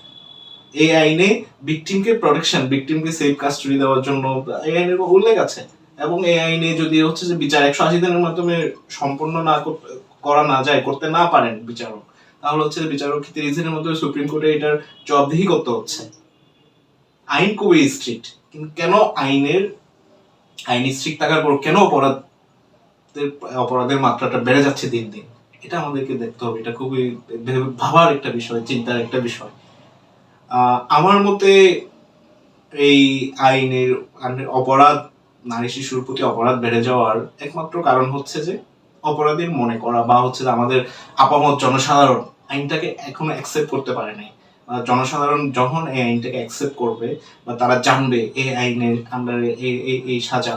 Speaker 2: এই আইনে ভিকটিমকে প্রোটেকশন, ভিকটিমকে সেফ কাস্টডি দেওয়ার জন্য এই আইনের উল্লেখ আছে। এবং এই আইনে যদি হচ্ছে যে বিচার 180 দিনের মাধ্যমে সম্পন্ন করা না যায়, করতে না পারেন বিচারক, তাহলে হচ্ছে বিচারক 30 দিনের মধ্যে সুপ্রিম কোর্টে এটার জবাবদিহি করতে হচ্ছে। আইন খুবই স্ট্রিক্ট, কিন্তু কেন আইন স্ট্রিক্ট থাকার পর কেন অপরাধের মাত্রাটা বেড়ে যাচ্ছে দিন দিন, এটা আমাদেরকে দেখতে হবে। এটা খুবই ভাবার একটা বিষয়, চিন্তার একটা বিষয়। আমার মতে এই আইনের অপরাধ, নারী শিশুর প্রতি অপরাধ বেড়ে যাওয়ার একমাত্র কারণ হচ্ছে যে অপরাধীর মনে করা বা হচ্ছে যে আমাদের আপামর জনসাধারণ আইনটাকে এখনো অ্যাকসেপ্ট করতে পারে নাই। জনসাধারণ যখন এই আইনটাকে অ্যাকসেপ্ট করবে বা তারা জানবে এই আইনের আন্ডারে এই সাজা,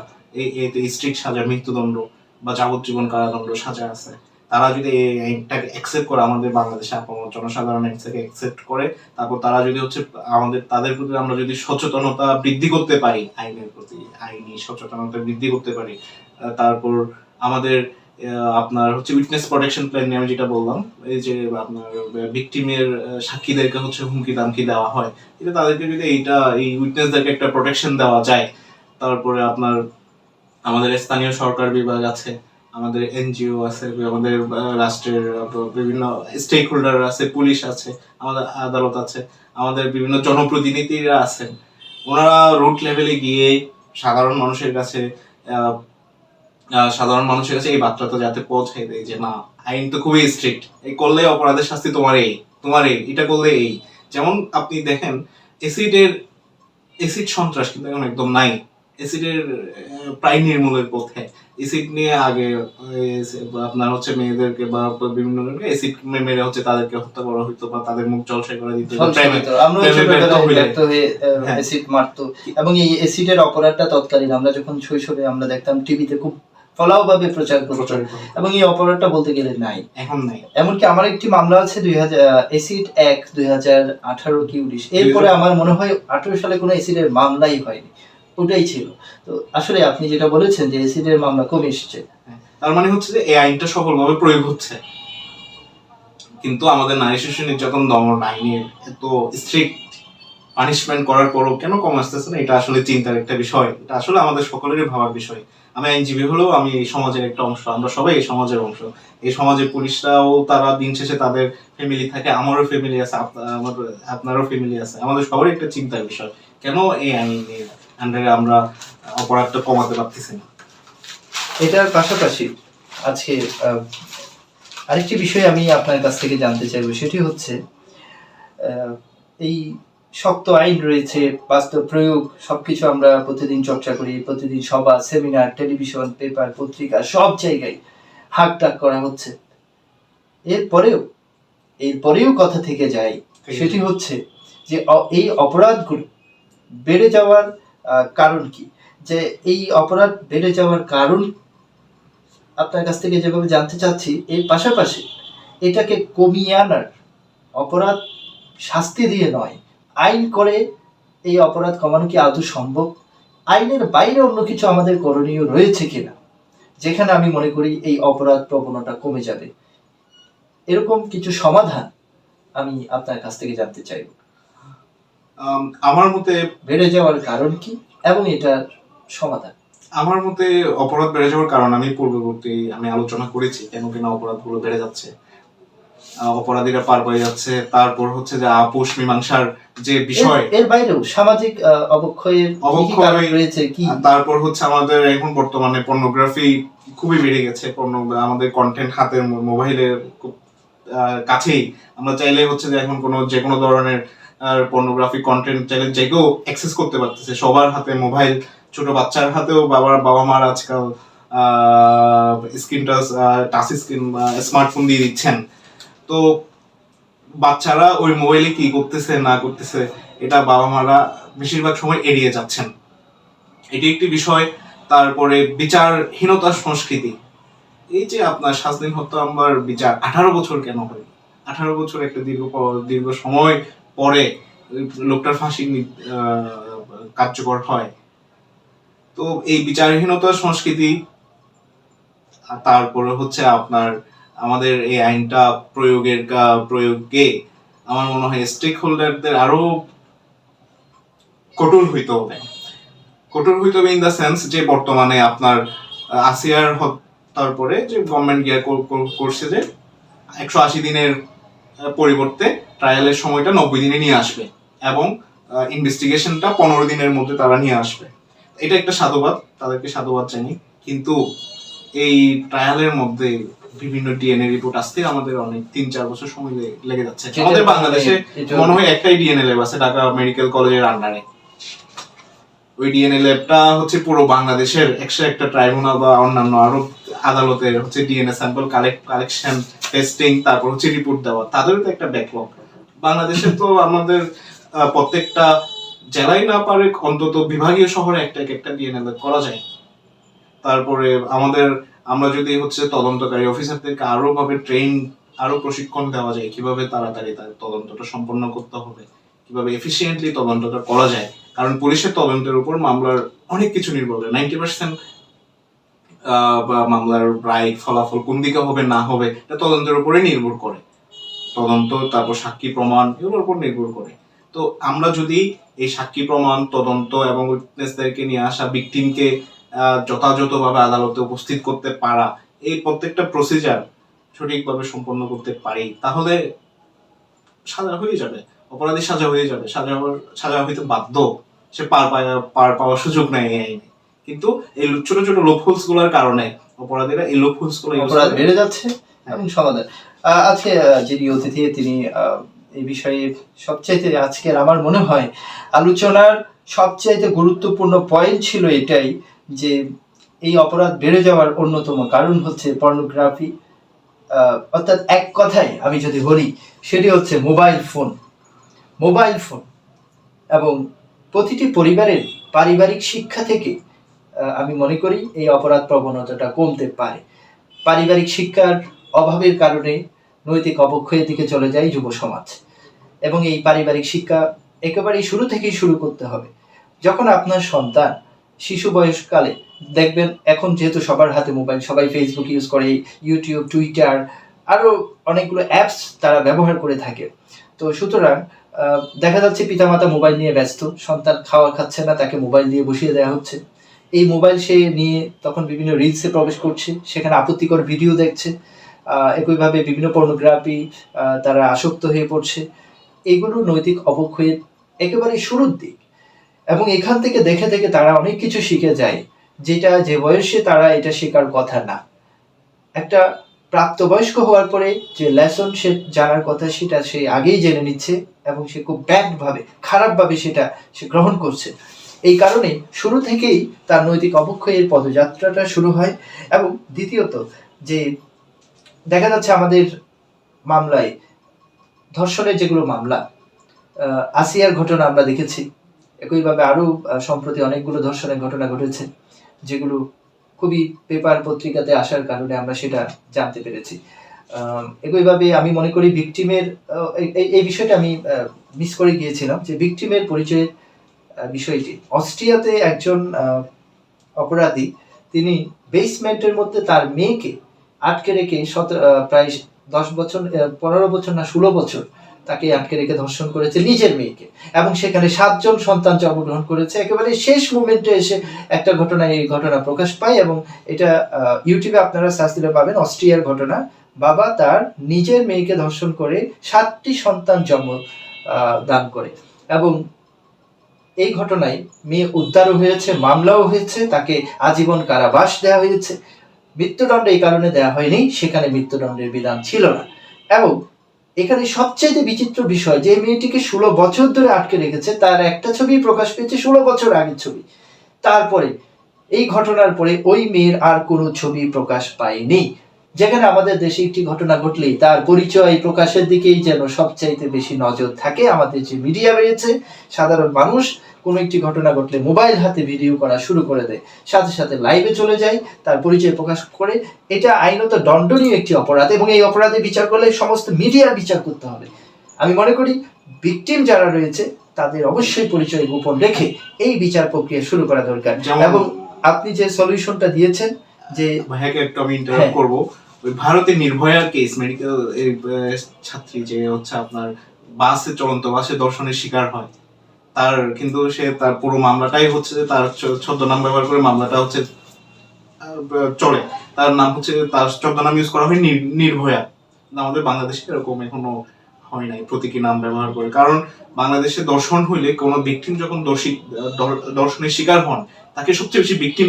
Speaker 2: এই স্ট্রিক্ট সাজা, মৃত্যুদণ্ড বা যাবজ্জীবন কারাদণ্ড সাজা আছে, তারা যদি এই আইনটাকে অ্যাকসেপ্ট করে, আমাদের বাংলাদেশে আপামর জনসাধারণ এটাকে অ্যাকসেপ্ট করে, তারপর তারা যদি হচ্ছে তাদের প্রতি আমরা যদি সচেতনতা বৃদ্ধি করতে পারি, আইনের প্রতি আইনি সচেতনতা বৃদ্ধি করতে পারি, তারপর আমাদের আপনার হচ্ছে উইটনেস প্রোটেকশন প্ল্যান নিয়ে আমি যেটা বললাম, এই যে আপনার ভিকটিমের সাক্ষীদেরকে হচ্ছে হুমকি দামকি দেওয়া হয়, এটা তাদেরকে যদি এই উইটনেসদেরকে একটা প্রোটেকশন দেওয়া যায়, তারপরে আপনার আমাদের স্থানীয় সরকার বিভাগ আছে, আমাদের এনজিও আছে, আমাদের রাষ্ট্রের বিভিন্ন স্টেক হোল্ডার আছে, পুলিশ আছে, আমাদের আদালত আছে, আমাদের বিভিন্ন জনপ্রতিনিধিরা আছেন, ওনারা রুট লেভেলে গিয়ে সাধারণ মানুষের কাছে এই বার্তাটা যাতে পৌঁছায় দেয় যে না, আইন তো খুবই স্ট্রিক্ট, এই করলে অপরাধের শাস্তি তোমার এটা করলে এই। যেমন আপনি দেখেন এসিড সন্ত্রাস কিন্তু এখন একদম নাই, এসিডের প্রায় নির্মূলের পথে। এসিড নিয়ে আগে আপনার হচ্ছে মেয়েদেরকে বা বিভিন্ন এসিড মেরে হচ্ছে তাদেরকে হত্যা করা হইতো বা তাদের মুখ জলসাই করে দিত,
Speaker 1: অ্যাসিড মারতো। এবং এই অ্যাসিডের অপরাধটা তৎকালীন আমরা যখন শৈশবে আমরা দেখতাম টিভিতে খুব ফলাও ভাবে প্রচার করতো, এবং এই অপরাধটা বলতে গেলে নাই,
Speaker 2: এখন নাই।
Speaker 1: এমনকি আমার একটি মামলা আছে এসিড 2018 কি 19, এরপরে আমার মনে হয় 18 সালে কোনো এসিডের মামলাই হয়নি, ওটাই ছিল। তো আসলে আপনি যেটা বলেছেন যে এসিডের মামলা কমে এসেছে,
Speaker 2: তার মানে হচ্ছে যে এই আইনটা সফলভাবে প্রয়োগ হচ্ছে, কিন্তু আমাদের নারী শিশু নির্যাতন দমন আইনে এত স্ট্রিক্ট পানিশমেন্ট করার পরও কেন কম আসতেছে না, এটা আসলে চিন্তার একটা বিষয়, এটা আসলে আমাদের সকলেরই ভাবার বিষয়। আমি আইনজীবী হলেও আমি এই সমাজের একটা অংশ, আমরা সবাই এই সমাজের অংশ। এই সমাজের পুলিশরাও তারা দিন শেষে তাদের ফ্যামিলি থাকে, আমারও ফ্যামিলি আছে, আপনারও ফ্যামিলি আছে, আমাদের সবারই একটা চিন্তার বিষয়, কেন এই আইনের আন্ডারে আমরা অপরাধটা কমাতে পারতেছি না।
Speaker 1: এটার পাশাপাশি আজকে আরেকটি বিষয় আমি আপনার কাছ থেকে জানতে চাইব, সেটি হচ্ছে এই শক্ত আইন রয়েছে, বাস্তব প্রয়োগ সবকিছু আমরা প্রতিদিন চর্চা করি, প্রতিদিন সভা, সেমিনার, টেলিভিশন, পেপার, পত্রিকা সব জায়গায় হাক ডাক করা হচ্ছে, এরপরেও কথা থেকে যায়, সেটি হচ্ছে যে এই অপরাধগুলো বেড়ে যাওয়ার কারণ কি, যে এই অপরাধ বেড়ে যাওয়ার কারণ আপনার কাছ থেকে যেভাবে জানতে চাচ্ছি, এর পাশাপাশি এটাকে কমিয়ে আনার, অপরাধ শাস্তি দিয়ে নয়, আইন করে এই অপরাধ কমানো কি আদৌ সম্ভব, আইনের বাইরে অন্য কিছু আমাদের করণীয় রয়েছে কিনা, যেখানে আমি মনে করি এই অপরাধ প্রবণতা কমে যাবে, এরকম কিছু সমাধান আমি আপনার কাছ থেকে জানতে চাইব।
Speaker 2: আমার মতে
Speaker 1: বেড়ে যাওয়ার কারণ কি এবং এটার সমাধান।
Speaker 2: আমার মতে অপরাধ বেড়ে যাওয়ার কারণ আমি আলোচনা করেছি, কেন কিনা অপরাধগুলো বেড়ে যাচ্ছে, অপরাধীরা পার পেয়ে যাচ্ছে, তারপর হচ্ছে যে আপোষ মীমাংসার যে বিষয়,
Speaker 1: এর বাইরেও সামাজিক অবক্ষয়ের রয়েছে কি,
Speaker 2: তারপর হচ্ছে আমাদের এখন বর্তমানে পর্নোগ্রাফি খুবই বেড়ে গেছে, আমাদের কন্টেন্ট হাতের মোবাইলের কাছেই, আমরা চাইলে হচ্ছে যে এখন যে কোনো ধরনের পর্নোগ্রাফি কন্টেন্ট চাইলে যে কেউ অ্যাক্সেস করতে পারতেছে, সবার হাতে মোবাইল, ছোট বাচ্চার হাতেও বাবা মার আজকাল স্ক্রিন টাচ স্ক্রিন স্মার্টফোন দিয়ে দিচ্ছেন, তো বাচ্চারা ওই মোবাইলে কি করতেছে না করতেছে এটা বাবা মারা বেশিরভাগ সময় এড়িয়ে যাচ্ছেন, এটি একটি বিষয়। তারপরে বিচারহীনতার সংস্কৃতি, এই যে আপনার শাস্তি হত্যা মামলার বিচার 18 বছর কেন হয়, 18 বছর একটা দীর্ঘ সময় পরে লোকটার ফাঁসি কার্যকর হয়, তো এই বিচারহীনতার সংস্কৃতি। তারপরে হচ্ছে আপনার আমাদের এই আইনটা প্রয়োগে আমার মনে হয় স্টেক হোল্ডারদের আরো কঠোর হইতে হবে ইন দ্য সেন্স যে বর্তমানে আপনার আসিয়ার হত্যার পরে যে গভর্নমেন্ট গিয়া করছে যে 180 দিনের পরিবর্তে ট্রায়ালের সময়টা 90 দিনে নিয়ে আসবে এবং ইনভেস্টিগেশনটা 15 দিনের মধ্যে তারা নিয়ে আসবে, এটা একটা সাধুবাদ, তাদেরকে সাধুবাদ জানি, কিন্তু এই ট্রায়ালের মধ্যে বিভিন্ন ডিএনএ রিপোর্ট আসতে আমাদের অনেক 3-4 বছর সময় লেগে যাচ্ছে। আমাদের বাংলাদেশে মনে হয় একটাই ডিএনএ ল্যাব আছে ঢাকা মেডিকেল কলেজের আন্ডারে, ওই ডিএনএ ল্যাবটা হচ্ছে পুরো বাংলাদেশের 101টা ট্রাইব্যুনাল বা অন্যান্য আরো আদালতের হচ্ছে ডিএনএ স্যাম্পল কালেকশন, টেস্টিং, তারপর হচ্ছে রিপোর্ট দেওয়া, তাদেরও তো একটা ব্যাকলগ। বাংলাদেশে তো আমাদের প্রত্যেকটা জেলায় না পারে অন্তত বিভাগীয় শহরে একটা ডিএনএ ল্যাব করা যায়। তারপরে আমরা যদি হচ্ছে তদন্তকারী অফিসারদেরকে আরো প্রশিক্ষণ দেওয়া যায় কিভাবে তাড়াতাড়ি তার তদন্তটা সম্পন্ন করতে হবে, কিভাবে এফিসিয়েন্টলি তদন্তটা করা যায়। কারণ পুলিশের তদন্তের উপর মামলার অনেক কিছু নির্ভর করে। 90% বা মামলার রায় ফলাফল কোন দিকে হবে না হবে এটা তদন্তের উপরে নির্ভর করে। তদন্ত, তারপর সাক্ষী প্রমাণ, এগুলোর উপর নির্ভর করে। তো আমরা যদি এই সাক্ষী প্রমাণ, তদন্ত এবং উইটনেসদেরকে নিয়ে আসা, ভিকটিমকে যথাযথভাবে আদালতে উপস্থিত করতে পারা, এই প্রত্যেকটা প্রসিজার সঠিকভাবে সম্পন্ন করতে পারি, তাহলে সাজা হয়ে যাবে, অপরাধী সাজা হয়ে যাবে। সাজা হইতে বাধ্য, সে পার পাওয়ার সুযোগ নেই এই আইনে। কিন্তু এই ছোট ছোট লোপহোলস গুলোর কারণে অপরাধীরা এই লোপহোলস গুলো
Speaker 1: অপরাধ বেড়ে যাচ্ছে এবং সমাধান। আজকে যিনি অতিথি, তিনি এই বিষয়ে সবচাইতে আজকের আমার মনে হয় আলোচনার সবচাইতে গুরুত্বপূর্ণ পয়েন্ট ছিল এটাই যে এই অপরাধ বেড়ে যাওয়ার অন্যতম কারণ হচ্ছে পর্নোগ্রাফি। অর্থাৎ এক কথায় আমি যদি বলি সেটি হচ্ছে মোবাইল ফোন এবং প্রতিটি পরিবারের পারিবারিক শিক্ষা থেকে আমি মনে করি এই অপরাধ প্রবণতাটা কমতে পারে। পারিবারিক শিক্ষার অভাবের কারণে নৈতিক অবক্ষয়ের দিকে চলে যায় যুব সমাজ, এবং এই পারিবারিক শিক্ষা একেবারেই শুরু থেকেই শুরু করতে হবে। যখন আপনার সন্তান শিশু বয়সকালে দেখবেন, এখন যেহেতু সবার হাতে মোবাইল, সবাই ফেসবুক ইউজ করে, ইউটিউব, টুইটার, আরো অনেকগুলো অ্যাপস তারা ব্যবহার করে থাকে। তো সুতরাং দেখা যাচ্ছে পিতামাতা মোবাইল নিয়ে ব্যস্ত, সন্তান খাওয়া খাচ্ছে না, তাকে মোবাইল দিয়ে বসিয়ে দেওয়া হচ্ছে। এই মোবাইল সে নিয়ে তখন বিভিন্ন রিলসে প্রবেশ করছে, সেখানে আপত্তিকর ভিডিও দেখছে, একইভাবে বিভিন্ন পর্নোগ্রাফি তারা আসক্ত হয়ে পড়ছে। এগুলো নৈতিক অবক্ষয়ের একেবারে শুরুর দিক, এবং এখান থেকে দেখে দেখে তারা অনেক কিছু শিখে যায়, যেটা যে বয়সে তারা এটা শেখার কথা না। একটা প্রাপ্তবয়স্ক হওয়ার পরে যে লেসন সে জানার কথা সেটা সে আগেই জেনে নিচ্ছে, এবং সে খুব খারাপভাবে সেটা সে গ্রহণ করছে। এই কারণে শুরু থেকেই তার নৈতিক অবক্ষয়ের পদযাত্রাটা শুরু হয়। এবং দ্বিতীয়ত, যে দেখা যাচ্ছে আমাদের মামলায়, ধর্ষণের যেগুলো মামলা, আসিয়ার ঘটনা আমরা দেখেছি, একইভাবে আরো সম্প্রতি অনেকগুলো ধর্ষণের ঘটনা ঘটেছে, যেগুলো খুবই পেপার পত্রিকাতে আসার কারণে আমরা সেটা জানতে পেরেছি। একইভাবে আমি মনে করি ভিকটিমের এই বিষয়টা আমি মিস করে গিয়েছিলাম, যে ভিকটিমের পরিচয়ের বিষয়টি। অস্ট্রিয়াতে একজন অপরাধী, তিনি বেসমেন্টের মধ্যে তার মেয়েকে আটকে রেখে প্রায় 10 বছর, 15 বছর না 16 বছর তাকে আটকে রেখে ধর্ষণ করেছে, নিজের মেয়েকে, এবং সেখানে 7 জন সন্তান জন্মগ্রহণ করেছে। একেবারে শেষ মোমেন্টে এসে একটা এই ঘটনা প্রকাশ পায়, এবং এটা ইউটিউবে আপনারা সার্চ দিলে পাবেন। অস্ট্রিয়ার ঘটনা, বাবা তার নিজের মেয়েকে ধর্ষণ করে 7টি সন্তান জন্ম দান করে, এবং এই ঘটনায় মেয়ে উদ্ধারও হয়েছে, মামলাও হয়েছে, তাকে আজীবন কারাবাস দেওয়া হয়েছে। মৃত্যুদণ্ড এই কারণে দেওয়া হয়নি, সেখানে মৃত্যুদণ্ডের বিধান ছিল না। এবং এখানে সবচেয়ে বিচিত্র বিষয়, যে মেয়েটিকে 16 বছর ধরে আটকে রেখেছে, তার একটা ছবি প্রকাশ পেয়েছে 16 বছর আগের ছবি। তারপরে এই ঘটনার পরে ওই মেয়ের আর কোনো ছবি প্রকাশ পায়নি। যেখানে আমাদের দেশে একটি ঘটনা ঘটলেই তার পরিচয় প্রকাশের দিকেই যেন সবচাইতে বেশি নজর থাকে। আমাদের যে মিডিয়া রয়েছে, সাধারণ মানুষ কোনো একটি ঘটনা ঘটলে মোবাইল হাতে ভিডিও করা শুরু করে দেয়, সাথে সাথে লাইভে চলে যায়, তার পরিচয় প্রকাশ করে। এটা আইনত দণ্ডনীয় একটি অপরাধ, এবং এই অপরাধে বিচার করলে সমস্ত মিডিয়ার বিচার করতে হবে। আমি মনে করি ভিকটিম যারা রয়েছে তাদের অবশ্যই পরিচয় গোপন রেখে এই বিচার প্রক্রিয়া শুরু করা দরকার। এবং আপনি যে সলিউশনটা দিয়েছেন, যে
Speaker 2: ভাইয়াকে একটু আমি ইন্টারাপ্ট করব। ওই ভারতের নির্ভয়া কেস, মেডিকেল ছাত্রী যে হচ্ছে আপনার চলন্ত বাসে ধর্ষণের শিকার হয়, তার কিন্তু তার পুরো মামলাটাই হচ্ছে যে তার ছদ্মনাম ব্যবহার করে মামলাটা হচ্ছে চলে। তার নাম হচ্ছে, তার ছদ্মনাম ইউজ করা হয় নির্ভয়া। আমাদের বাংলাদেশে এরকম এখনো হয় নাই প্রতীকী নাম ব্যবহার করে। কারণ বাংলাদেশে দর্শন হইলে কোনো ভিকটিম যখন দর্শনের শিকার হন, তাকে সবচেয়ে বেশি ভিকটিম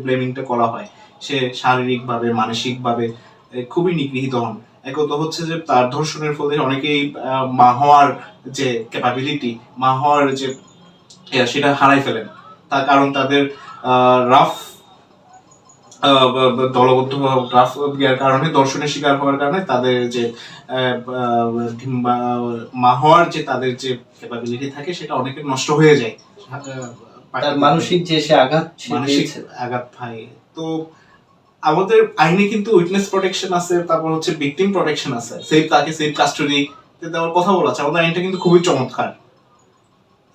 Speaker 2: ব্লেমিংটা করা হয়। সে শারীরিকভাবে, মানসিকভাবে খুবই নিগৃহীত হন। একত হচ্ছে যে তার ধর্ষণের ফলে অনেকেই মা হওয়ার যে ক্যাপাবিলিটি, মা হওয়ার যে সেটা হারাই ফেলেন। তার কারণ তাদের রাফ দলবদ্ধ রাফ ইয়ার কারণে, দর্শনের শিকার হওয়ার কারণে তাদের যে মা হওয়ার যে তাদের যে ক্যাপাবিলিটি থাকে সেটা অনেকের নষ্ট হয়ে যায়,
Speaker 1: তার মানসিক যে সে আঘাত,
Speaker 2: মানসিক আঘাত পায়। তো আমাদের আইনে কিন্তু উইটনেস প্রোটেকশন আছে, তারপর হচ্ছে ভিকটিম প্রোটেকশন আছে, তাকে সেফ কাস্টডি দেওয়ার কথা বলা আছে। আমাদের আইনটা কিন্তু খুবই চমৎকার,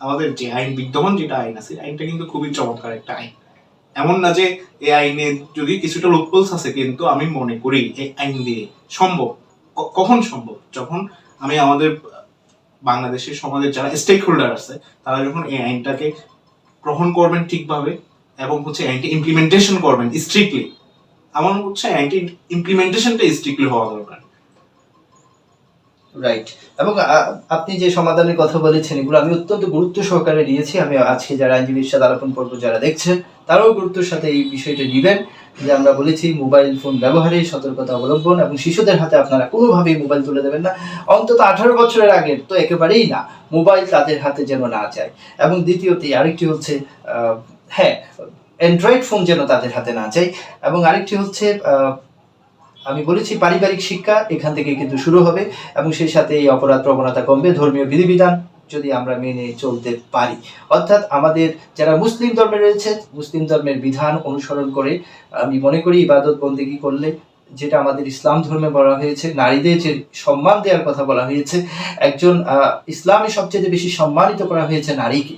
Speaker 2: আমাদের যে আইন বিদ্যমান যেটা আইন আছে আইনটা কিন্তু খুবই চমৎকার একটা আইন। এমন না যে এই আইনে যদি কিছুটা লুপহোলস আছে, কিন্তু আমি মনে করি এই আইন দিয়ে সম্ভব। কখন সম্ভব? যখন আমি আমাদের বাংলাদেশের সমাজের যারা স্টেক হোল্ডার আছে তারা যখন এই আইনটাকে গ্রহণ করবেন ঠিকভাবে এবং হচ্ছে আইনটি ইমপ্লিমেন্টেশন করবেন স্ট্রিক্টলি। আমার হচ্ছে আইনটি ইমপ্লিমেন্টেশনটা স্ট্রিক্টলি হওয়া দরকার।
Speaker 1: রাইট। এবং আপনি যে সমাধানের কথা বলেছেন এগুলো আমি অত্যন্ত গুরুত্ব সহকারে নিয়েছি। আমি আজকে যারা আইনজীবীর সাথে আলোচনা পর্ব যারা দেখছেন তারাও গুরুত্বের সাথে এই বিষয়টা নিবেন, যে আমরা বলেছি মোবাইল ফোন ব্যবহারে সতর্কতা অবলম্বন, এবং শিশুদের হাতে আপনারা কোনোভাবেই মোবাইল তুলে দেবেন না, অন্তত 18 বছরের আগে তো একেবারেই না, মোবাইল তাদের হাতে যেন না যায়। এবং দ্বিতীয়ত আরেকটি হচ্ছে হ্যাঁ, অ্যান্ড্রয়েড ফোন যেন তাদের হাতে না যায়। এবং আরেকটি হচ্ছে আমি বলেছি পারিবারিক শিক্ষা এখান থেকে কিন্তু শুরু হবে, এবং সেই সাথে এই অপরাধ প্রবণতা কমবে ধর্মীয় বিধিবিধান যদি আমরা মেনে চলতে পারি। অর্থাৎ আমাদের যারা মুসলিম ধর্মে রয়েছে মুসলিম ধর্মের বিধান অনুসরণ করে আমি মনে করি ইবাদত বন্দেগী করলে, যেটা আমাদের ইসলাম ধর্মে বলা হয়েছে, নারীদের যে সম্মান দেওয়ার কথা বলা হয়েছে, একজন ইসলামে সবচেয়ে বেশি সম্মানিত করা হয়েছে নারীকে,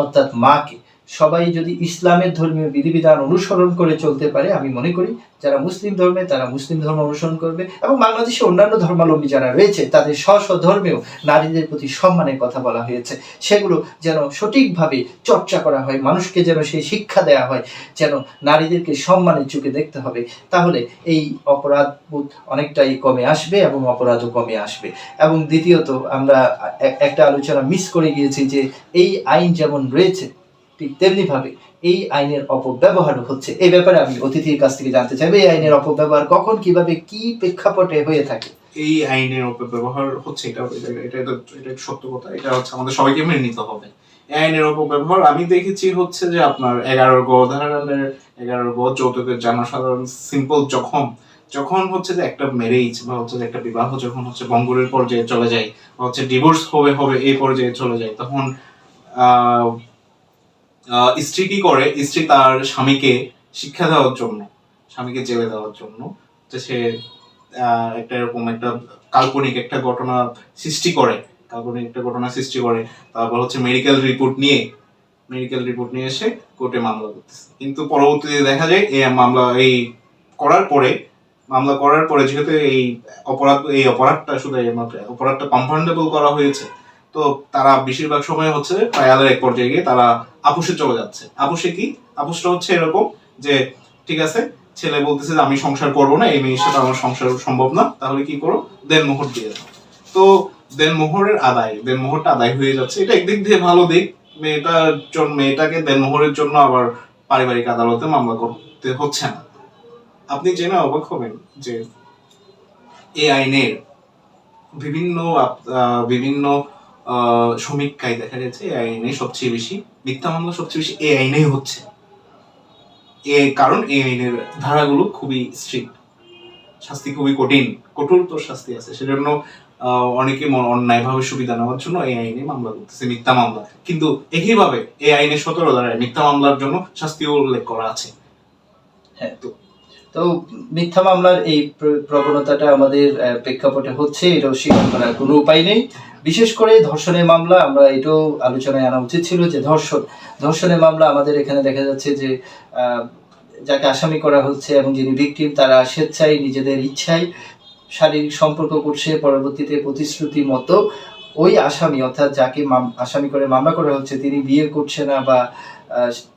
Speaker 1: অর্থাৎ মাকে। সবাই যদি ইসলামের ধর্মীয় বিধিবিধান অনুসরণ করে চলতে পারে, আমি মনে করি যারা মুসলিম ধর্মে তারা মুসলিম ধর্ম অনুসরণ করবে, এবং বাংলাদেশে অন্যান্য ধর্মাবলম্বী যারা রয়েছে তাদের স্ব ধর্মেও নারীদের প্রতি সম্মানের কথা বলা হয়েছে, সেগুলো যেন সঠিকভাবে চর্চা করা হয়, মানুষকে যেন সেই শিক্ষা দেওয়া হয়, যেন নারীদেরকে সম্মানের চোখে দেখতে হবে। তাহলে এই অপরাধ অনেকটাই কমে আসবে এবং অপরাধও কমে আসবে। এবং দ্বিতীয়ত আমরা একটা আলোচনা মিস করে গিয়েছি, যে এই আইন যেমন রয়েছে ঠিক তেমনি ভাবে এই আইনের অপব্যবহারও হচ্ছে। এই ব্যাপারে আমি অতিথির কাছ থেকে জানতে চাইবো, এই আইনের অপব্যবহার কখন, কিভাবে, কি প্রেক্ষাপটে হয়ে থাকে?
Speaker 2: এই আইনের অপব্যবহার হচ্ছে, এটা সত্য কথা, এটা হচ্ছে আমাদের সবাইকে মেনে নিতে হবে। এই আইনের অপব্যবহার আমি দেখেছি হচ্ছে যে আপনার 11 ধারার 11 যৌতুকের জনসাধারণ সিম্পল যখন হচ্ছে যে একটা ম্যারেজ বা হচ্ছে যে একটা বিবাহ যখন হচ্ছে বঙ্গরের পর্যায়ে চলে যায় বা হচ্ছে ডিভোর্স হবে এই পর্যায়ে চলে যায়, তখন স্ত্রী কি করে, স্ত্রী তার স্বামীকে শিক্ষা দেওয়ার জন্য, স্বামীকে জেলে দেওয়ার জন্য যে সে একটা এরকম একটা কাল্পনিক একটা ঘটনা সৃষ্টি করে, তারপর হচ্ছে মেডিকেল রিপোর্ট নিয়ে এসে কোর্টে মামলা করতেছে। কিন্তু পরবর্তীতে দেখা যায় এই মামলা করার পরে যেহেতু এই অপরাধটা শুধু অপরাধটা কম্পাউন্ডেবল করা হয়েছে, তো তারা বেশিরভাগ সময় হচ্ছে ট্রায়ালের এক পর্যায়ে গিয়ে তারা আপোষে চলে যাচ্ছে। আপোষটা হচ্ছে এরকম যে ঠিক আছে, ছেলে বলতেছে যে আমি সংসার করবো না, এই মেয়ের সাথে আমার সংসার সম্ভব না, তাহলে কি করো, দেনমোহর দিয়ে দাও। তো দেনমোহরটা আদায় হয়ে যাচ্ছে। এটা একদিক দিয়ে ভালো দিক, মেয়েটাকে দেনমোহরের জন্য আবার পারিবারিক আদালতে মামলা করতে হচ্ছে না। আপনি জেনে অবাক হবেন যে এই আইনের বিভিন্ন সমীক্ষায় দেখা যাচ্ছে এই আইনে সবচেয়ে বেশি মিথ্যা মামলা এই আইনেই হচ্ছে। কারণ এই আইনের ধারাগুলো খুবই স্ট্রিক্ট, শাস্তি খুবই কঠোর শাস্তি আছে, সেজন্য অনেকে অন্যায়ভাবে সুবিধা নেওয়ার জন্য এই আইনে মামলা করতেছে, মিথ্যা মামলা। কিন্তু একইভাবে এই আইনে 17 ধারায় মিথ্যা মামলার জন্য শাস্তিও উল্লেখ করা আছে।
Speaker 1: হ্যাঁ, তো মিথ্যা মামলার এই প্রবণতাটা আমাদের প্রেক্ষাপটে হচ্ছে, এটাও স্বীকার করার কোনো উপায় নেই। বিশেষ করে ধর্ষণের মামলা আমরা এটাও আলোচনায় আনা উচিত ছিল, যে ধর্ষণের মামলা আমাদের এখানে দেখা যাচ্ছে যে যাকে আসামি করা হচ্ছে এবং যিনি ভিকটিম তারা স্বেচ্ছায় নিজেদের ইচ্ছায় শারীরিক সম্পর্ক করছে, পরবর্তীতে প্রতিশ্রুতি মতো ওই আসামি অর্থাৎ যাকে আসামি করে মামলা করা হচ্ছে তিনি বিয়ে করছে না, বা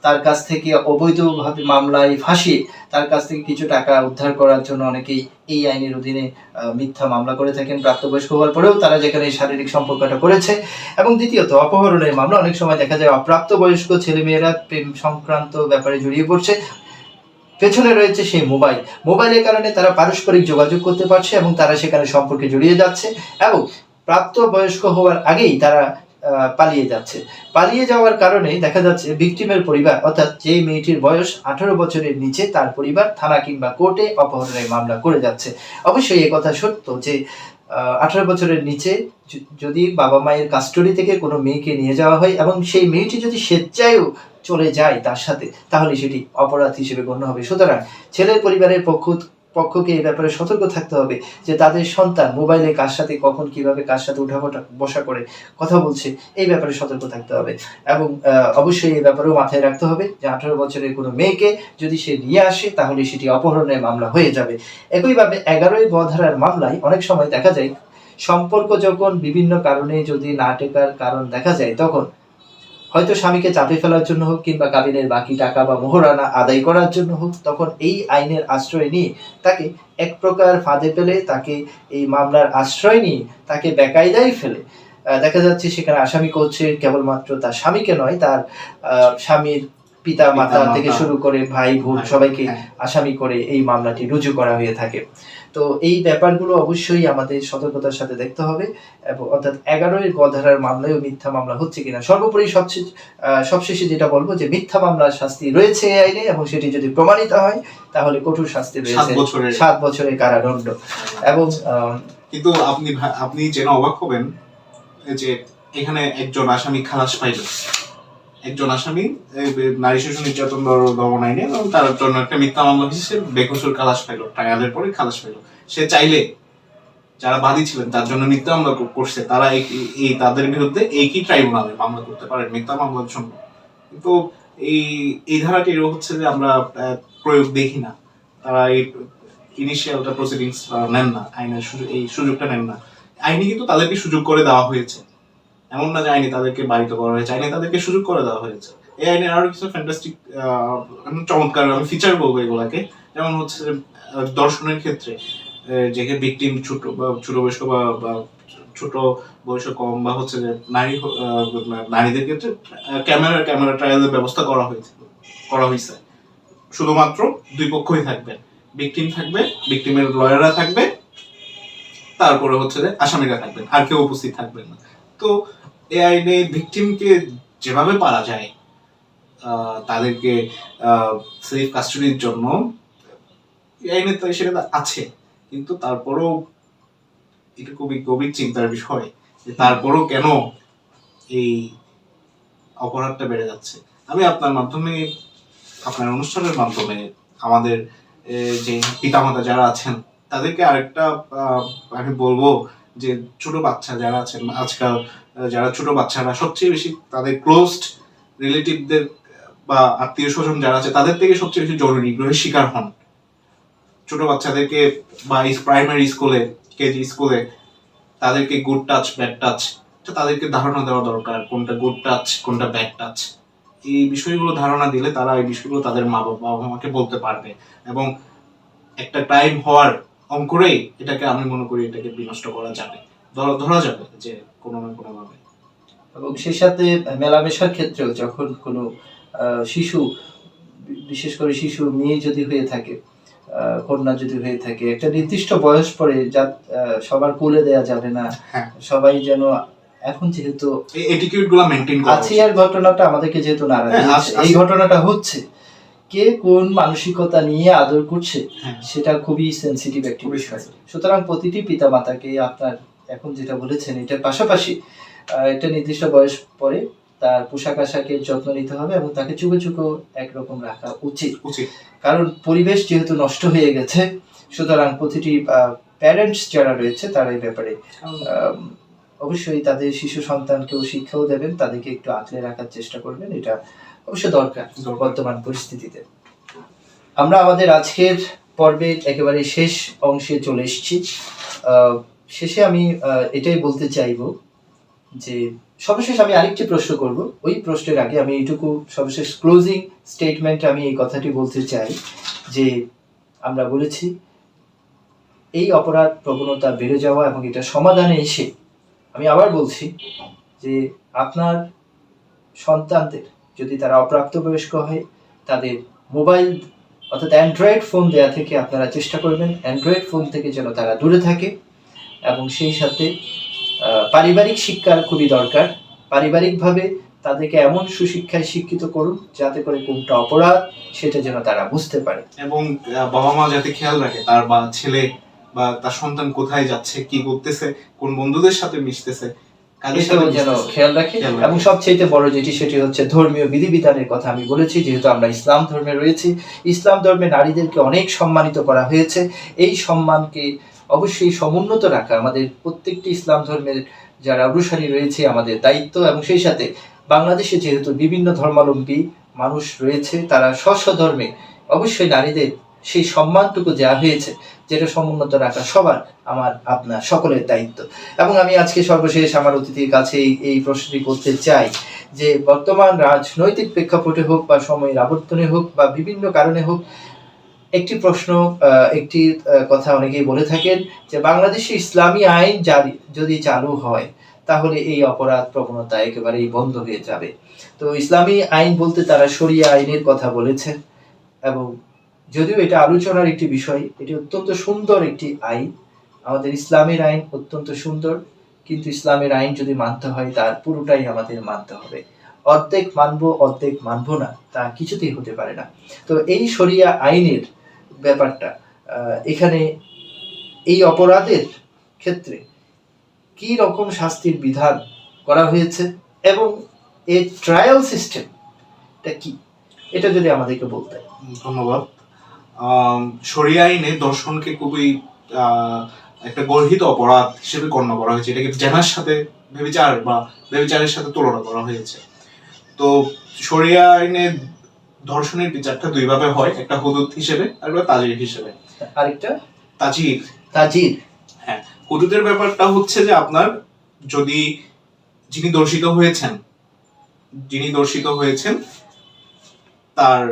Speaker 1: তার কাছ থেকে অবৈধভাবে মামলায় ফাঁসিয়ে তার কাছ থেকে কিছু টাকা উদ্ধার করার জন্য অনেকেই এই আইনের অধীনে মিথ্যা মামলা করে থাকেন প্রাপ্তবয়স্ক হওয়ার পরেও, তারা যেখানে শারীরিক সম্পর্কটা করেছে। এবং দ্বিতীয়ত অপহরণের মামলা, অনেক সময় দেখা যায় অপ্রাপ্তবয়স্ক ছেলেমেয়েরা প্রেম সংক্রান্ত ব্যাপারে জড়িয়ে পড়ছে, পেছনে রয়েছে সেই মোবাইলের কারণে তারা পারস্পরিক যোগাযোগ করতে পারছে এবং তারা সেখানে সম্পর্কে জড়িয়ে যাচ্ছে, এবং প্রাপ্তবয়স্ক হওয়ার আগেই তারা পালিয়ে যাচ্ছে। পালিয়ে যাওয়ার কারণে দেখা যাচ্ছে ভিকটিমের পরিবার, অর্থাৎ যে মেয়েটির বয়স 18 বছরের নিচে, তার পরিবার থানা কিংবা কোর্টে অপহরণের মামলা করে যাচ্ছে। অবশ্যই এই কথা সত্য যে 18 বছরের নিচে যদি বাবা মায়ের কাস্টডি থেকে কোনো মেয়েকে নিয়ে যাওয়া হয় এবং সেই মেয়েটি যদি স্বেচ্ছায়ও চলে যায় তার সাথে, তাহলে সেটি অপরাধ হিসেবে গণ্য হবে। সুতরাং ছেলের পরিবারের পক্ষকে এই ব্যাপারে সতর্ক থাকতে হবে যে তাদের সন্তান মোবাইলে কার সাথে কখন কিভাবে কার সাথে উঠা বসা করে কথা বলছে, এই ব্যাপারে সতর্ক থাকতে হবে। এবং অবশ্যই এই ব্যাপারেও মাথায় রাখতে হবে যে 18 বছরের কোনো মেয়েকে যদি সে নিয়ে আসে তাহলে সেটি অপহরণের মামলা হয়ে যাবে। একইভাবে 11 গ ধারার মামলায় অনেক সময় দেখা যায় সম্পর্ক যখন বিভিন্ন কারণে যদি না টেকার কারণ দেখা যায়, তখন হয়তো স্বামীকে চাপে ফেলার জন্য হোক কিংবা কাবিনের বাকি টাকা বা মোহরানা আদায় করার জন্য হোক, তখন এই আইনের আশ্রয় নিয়ে তাকে এক প্রকার ফাঁদে ফেলে, তাকে এই মামলার আশ্রয় নিয়ে তাকে বেকায়দায় ফেলে দেখা যাচ্ছে সেখানে আসামি করছে কেবলমাত্র তার স্বামীকে নয়, তার স্বামীর পিতা মাতা থেকে শুরু করে ভাই বোন সবাইকে আসামি করে এই মামলাটি রুজু করা হয়ে থাকে। তো এই ব্যাপারগুলো অবশ্যই আমাদের সতর্কতার সাথে দেখতে হবে, এবং অর্থাৎ 11 গ ধারার মামলায়ও মিথ্যা মামলা হচ্ছে কিনা। সর্বোপরি সবশেষে যেটা বলবো যে মিথ্যা মামলার শাস্তি রয়েছে এই আইনে, এবং সেটি যদি প্রমাণিত হয় তাহলে কঠোর শাস্তি রয়েছে, 7 বছরের কারাদণ্ড। এবং
Speaker 2: কিন্তু আপনি জেনে অবাক হবেন যে এখানে একজন আসামি খালাস পাইল, একজন আসামি নারী শিশু নির্যাতন দমন আইনে, এবং তার জন্য একটা মিথ্যা মামলা হয়েছে, সে বেকসুর খালাস পাইল, ট্রায়ালের পরে খালাস পাইল। সে চাইলে যারা বাদী ছিলেন তার জন্য মিথ্যা মামলা করছে, তারা তাদের বিরুদ্ধে একই ট্রাইব্যুনালে মামলা করতে পারেন মিথ্যা মামলার জন্য। কিন্তু এই ধারাটির হচ্ছে যে আমরা প্রয়োগ দেখি না, তারা এই ইনিশিয়ালটা প্রসিডিংস নেন না, আইনের এই সুযোগটা নেন না। আইনে কিন্তু তাদেরকে সুযোগ করে দেওয়া হয়েছে, এমন না যে আইনে তাদেরকে বাড়িত করা হয়েছে, আইনে তাদেরকে সুযোগ করে দেওয়া হয়েছে। এই আইনে আরো কিছু ফ্যান্টাস্টিক চমৎকার আমি ফিচার বলবো এগুলাকে, যেমন হচ্ছে দর্শনের ক্ষেত্রে যেখানে ভিকটিম ছোট বয়স্ক বা ছোট বয়স কম বা হচ্ছে যে নারীদের ক্ষেত্রে ক্যামেরা ট্রায়ালের ব্যবস্থা করা হয়েছে। শুধুমাত্র দুই পক্ষই থাকবে, ভিকটিম থাকবে, ভিকটিমের লয়াররা থাকবে, তারপরে হচ্ছে যে আসামিরা থাকবেন, আর কেউ উপস্থিত থাকবেন না। তো এই আইনে ভিকটিমকে যেভাবে পারা যায় তাদেরকে সেফ কাস্টডির জন্য এই আইনে তো সেটা আছে, কিন্তু তারপরেও এটা খুবই গভীর চিন্তার বিষয় যে তারপরেও কেন এই অপরাধটা বেড়ে যাচ্ছে। আমি আপনার অনুষ্ঠানের মাধ্যমে আমাদের যে পিতামাতা যারা আছেন তাদেরকে আরেকটা আমি বলবো যে ছোট বাচ্চা যারা আছেন আজকাল, যারা ছোট বাচ্চারা সবচেয়ে বেশি তাদের ক্লোজড রিলেটিভদের বা আত্মীয় স্বজন যারা আছে তাদের থেকে সবচেয়ে বেশি যৌন নিগ্রহের শিকার হন। ছোট বাচ্চাদেরকে বা প্রাইমারি স্কুলে, কেজি স্কুলে তাদেরকে গুড টাচ ব্যাড টাচ তাদেরকে ধারণা দেওয়া দরকার, কোনটা গুড টাচ কোনটা ব্যাড টাচ। এই বিষয়গুলো ধারণা দিলে তারা এই বিষয়গুলো তাদের বাবা মাকে বলতে পারবে, এবং একটা ক্রাইম হওয়ার অঙ্কুরেই এটাকে আমি মনে করি এটাকে বিনষ্ট করা যাবে, ধরা যাবে যে কোনো না কোনো ভাবে।
Speaker 1: এবং সেই সাথে মেলামেশার ক্ষেত্রেও যখন কোনো শিশু, বিশেষ করে শিশু মেয়ে যদি হয়ে থাকে, কন্যা যদি হয়ে থাকে, একটা নির্দিষ্ট বয়স পরে যা সবার কোলে দেয়া যাবে না, সবাই যেন এখন যেহেতু
Speaker 2: এটিকিউটগুলো মেইনটেইন করা আছে।
Speaker 1: আর ঘটনাটা আমাদেরকে যেহেতু নাড়া দিচ্ছে, এই ঘটনাটা হচ্ছে কে কোন মানসিকতা নিয়ে আদর করছে সেটা খুবই সেনসিটিভ একটা বিষয়। সুতরাং প্রতিটি পিতামাতাকে আপনার এখন যেটা বলেছেন এটার পাশাপাশি একটা নির্দিষ্ট বয়স পরে তার পোশাক আশাকের যত্ন নিতে হবে এবং তাকে চুপে চুপে একরকম রাখা উচিত। কারণ পরিবেশ যেহেতু নষ্ট হয়ে গেছে, সুতরাং প্রতিটি প্যারেন্টস যারা রয়েছে তারা এই ব্যাপারে অবশ্যই তাদের শিশু সন্তানকেও শিক্ষাও দেবেন, তাদেরকে একটু আঁকড়ে রাখার চেষ্টা করবেন, এটা অবশ্য দরকার বর্তমান পরিস্থিতিতে। আমরা আমাদের আজকের পর্বের একেবারে শেষ অংশে চলে এসেছি। শেষে আমি এটাই বলতে চাইবো যে সর্বশেষ আমি আরেকটি প্রশ্ন করব, ওই প্রশ্নের আগে আমি এইটুকু সর্বশেষ ক্লোজিং স্টেটমেন্ট আমি এই কথাটি বলতে চাই যে আমরা বলেছি এই অপরাধ প্রবণতা বেড়ে যাওয়া এবং এটা সমাধানে এসে আমি আবার বলছি যে আপনার সন্তানদের যদি তারা অপ্রাপ্তবয়স্ক হয় তাদের মোবাইল অর্থাৎ অ্যান্ড্রয়েড ফোন দেওয়া থেকে আপনারা চেষ্টা করবেন অ্যান্ড্রয়েড ফোন থেকে যেন তারা দূরে থাকে, এবং সেই সাথে পারিবারিক শিক্ষার খুবই দরকার। পারিবারিকভাবে তাদেরকে এমন সুশিক্ষায় শিক্ষিত করুন যাতে করে কোনটা অপরাধ সেটা যেন তারা বুঝতে পারে।
Speaker 2: এবং বাবা মা যাতে খেয়াল রাখে তার বা ছেলে বা তার সন্তান কোথায় যাচ্ছে, কি করতেছে, কোন বন্ধুদের সাথে মিশতেছে, কাদের
Speaker 1: এটাও
Speaker 2: সাথে
Speaker 1: যেন
Speaker 2: মিশতেছে,
Speaker 1: খেয়াল রাখে।
Speaker 2: খেয়াল
Speaker 1: এবং
Speaker 2: রাখে।
Speaker 1: সবচেয়ে বড় যেটি সেটি হচ্ছে ধর্মীয় বিধিবিধানের কথা আমি বলেছি, যেহেতু আমরা ইসলাম ধর্মে রয়েছি, ইসলাম ধর্মে নারীদেরকে অনেক সম্মানিত করা হয়েছে। এই সম্মানকে অবশ্যই সমুন্নত রাখা আমাদের প্রত্যেকটি ইসলাম ধর্মের যারা অনুসারী রয়েছে আমাদের দায়িত্ব। এবং সেই সাথে বাংলাদেশে যেহেতু বিভিন্ন ধর্মাবলম্বী মানুষ রয়েছে, তারা স্ব ধর্মে অবশ্যই নারীদের সেই সম্মানটুকু দেওয়া হয়েছে, যেটা সমুন্নত রাখা সবার, আমার আপনার সকলের দায়িত্ব। এবং আমি আজকে সর্বশেষ আমার অতিথির কাছে এই প্রশ্নটি করতে চাই যে বর্তমান রাজনৈতিক প্রেক্ষাপটে হোক বা সময়ের আবর্তনে হোক বা বিভিন্ন কারণে হোক, একটি প্রশ্ন, একটি কথা অনেকেই বলে থাকেন যে বাংলাদেশে ইসলামী আইন জারি যদি চালু হয় তাহলে এই অপরাধ প্রবণতা একেবারেই বন্ধ হয়ে যাবে। তো ইসলামী আইন বলতে তারা শরিয়া আইনের কথা বলেছেন। এবং যদিও এটা আলোচনার একটি বিষয়, এটি অত্যন্ত সুন্দর একটি আইন, আমাদের ইসলামের আইন অত্যন্ত সুন্দর, কিন্তু ইসলামের আইন যদি মানতে হয় তার পুরোটাই আমাদের মানতে হবে। অর্ধেক মানবো অর্ধেক মানবো না, তা কিছুতেই হতে পারে না। তো এই শরিয়া আইনের ব্যাপারটা, এখানে এই অপরাধের ক্ষেত্রে কি রকম শাস্তির বিধান করা হয়েছে এবং এর ট্রায়াল সিস্টেমটা কি, এটা যদি আমাদেরকে বলতে।
Speaker 2: ধন্যবাদ। শরিয়া আইনে দর্শনকে খুবই একটা গর্হিত অপরাধ হিসেবে গণ্য করা হয়েছে। এটাকে জেনার সাথে ব্যভিচারের সাথে তুলনা করা হয়েছে। তো শরিয়া আইনে ধর্ষণের বিচারটা দুই ভাবে হয়, একটা হুদুদ হিসেবে আর একটা তাজির হিসেবে।
Speaker 1: আরেকটা
Speaker 2: তাজির।
Speaker 1: তাজির।
Speaker 2: হ্যাঁ, হুদুদের ব্যাপারটা হচ্ছে যে আপনার যদি যিনি দর্শিত হয়েছেন তার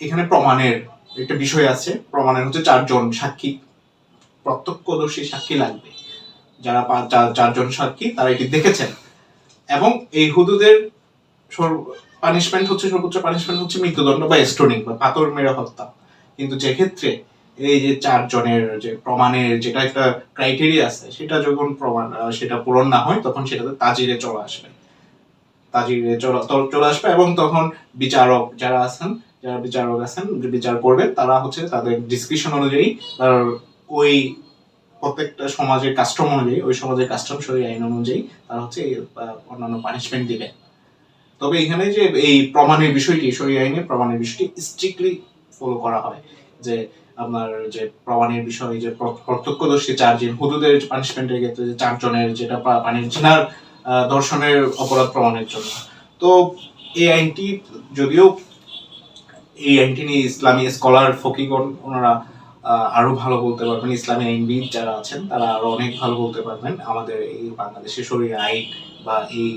Speaker 2: এখানে প্রমাণের একটা বিষয় আছে। প্রমাণের হচ্ছে 4 জন সাক্ষী, প্রত্যক্ষদর্শী সাক্ষী লাগবে, যারা 4 জন সাক্ষী তারা এটি দেখেছেন। এবং এই হুদুদের পানিশমেন্ট হচ্ছে, সর্বোচ্চ পানিশমেন্ট হচ্ছে মৃত্যুদণ্ড বা স্টোনিং বা পাথর মেরে হত্যা। কিন্তু যে ক্ষেত্রে এই যে 4 জনের যে প্রমাণের যেটা একটা ক্রাইটেরিয়া আছে, সেটা যখন সেটা পূরণ না হয় তখন সেটাতে তাজিরে চলে আসবে। এবং তখন যারা বিচারক আছেন বিচার করবেন, তারা হচ্ছে তাদের ডিসক্রিপশন অনুযায়ী ওই প্রত্যেকটা সমাজের কাস্টম অনুযায়ী, ওই সমাজের কাস্টম শরীর আইন অনুযায়ী তারা হচ্ছে অন্যান্য পানিশমেন্ট দিবে। তবে এখানে যে এই প্রমাণের বিষয়টি, শরীর আইনে প্রমাণের বিষয়টি স্ট্রিক্টলি ফলো করা হয়। যে আপনার যে প্রমাণের বিষয়, যে প্রত্যক্ষদর্শী 4 জন, হুদুদের পানিশমেন্টের ক্ষেত্রে যে 4 জনের যেটা জিনার দর্শনের অপরাধ প্রমাণের জন্য। তো এই আইনটি নিয়ে ইসলামী স্কলার ফকিগণ ওনারা আরো ভালো বলতে পারবেন, ইসলামী আইনবিদ যারা আছেন তারা আরো অনেক ভালো বলতে পারবেন আমাদের এই বাংলাদেশের শরীয়ত আইন বা এই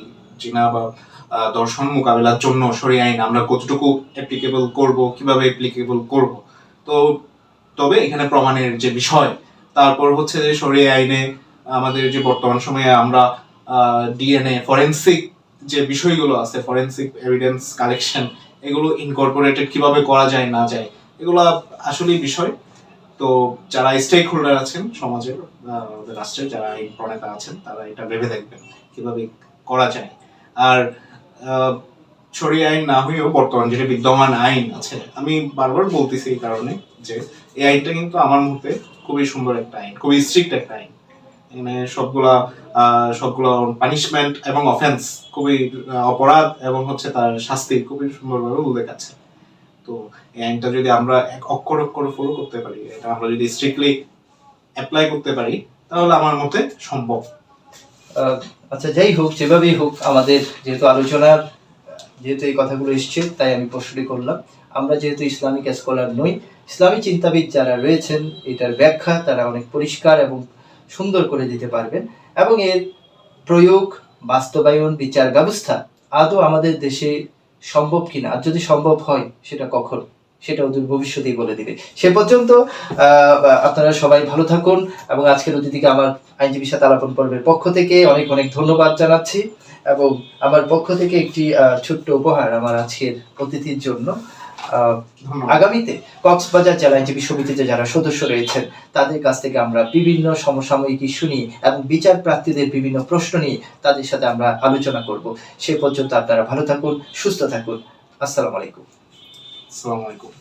Speaker 2: জিনা বা দর্শন মোকাবেলার জন্য শরীয়ত আইন আমরা কতটুকু অ্যাপ্লিকেবল করব, কিভাবে অ্যাপ্লিকেবল করব। তো তবে এখানে প্রমাণের যে বিষয়, তারপর হচ্ছে যে শরীয়ত আইনে আমাদের যে বর্তমান সময়ে আমরা ডিএনএ ফরেনসিক যে বিষয়গুলো আছে, ফরেনসিক এভিডেন্স কালেকশন, এগুলো ইনকর্পোরেটেড কিভাবে করা যায় না যায়, এগুলো আসলেই বিষয়। তো যারা স্টেক হোল্ডার আছেন সমাজের, রাষ্ট্রের যারা আইন প্রণেতা আছেন, তারা এটা ভেবে দেখবেন কিভাবে করা যায়। আর শরীয়ত আইন না হয়েও বর্তমান যেটা বিদ্যমান আইন আছে, আমি বারবার বলতেছি এই কারণে যে এই আইনটা কিন্তু আমার মতে খুবই সুন্দর একটা আইন, খুবই স্ট্রিক্ট একটা আইন। এখানে সবগুলো পানিশমেন্ট এবং অফেন্স, খুবই অপরাধ এবং হচ্ছে তার শাস্তি খুবই সুন্দরভাবে উল্লেখ আছে। তো এই আইনটা যদি আমরা এক অক্ষর অক্ষরে ফলো করতে পারি, এটা আমরা যদি স্ট্রিক্টলি অ্যাপ্লাই করতে পারি, তাহলে আমার মতে সম্ভব।
Speaker 1: আচ্ছা, যাই হোক, যেভাবেই হোক, আমাদের যেহেতু আলোচনার যেহেতু এই কথাগুলো এসছে, তাই আমি প্রশ্নটি করলাম। আমরা যেহেতু ইসলামিক স্কলার নই, ইসলামী চিন্তাবিদ যারা রয়েছেন এটার ব্যাখ্যা তারা অনেক পরিষ্কার এবং সুন্দর করে দিতে পারবেন। এবং এর প্রয়োগ, বাস্তবায়ন, বিচার ব্যবস্থা আদৌ আমাদের দেশে সম্ভব কিনা, আর যদি সম্ভব হয় সেটা কখন, সেটা ওদের ভবিষ্যতেই বলে দিবে। সে পর্যন্ত আপনারা সবাই ভালো থাকুন। এবং আজকের অতিথিকে আমার আইনজীবীর সাথে আলাপন পর্বের পক্ষ থেকে অনেক অনেক ধন্যবাদ জানাচ্ছি। এবং আমার পক্ষ থেকে একটি ছোট্ট উপহার আমার আজকের অতিথির জন্য।
Speaker 2: ধন্যবাদ।
Speaker 1: আগামীতে কক্সবাজার জেলা আইনজীবী সমিতিতে যারা সদস্য রয়েছেন তাদের কাছ থেকে আমরা বিভিন্ন সমসাময়িক ইস্যু নিয়ে এবং বিচার প্রার্থীদের বিভিন্ন প্রশ্ন নিয়ে তাদের সাথে আমরা আলোচনা করব। সে পর্যন্ত আপনারা ভালো থাকুন, সুস্থ থাকুন। আসসালামু আলাইকুম।
Speaker 2: আসসালামু আলাইকুম।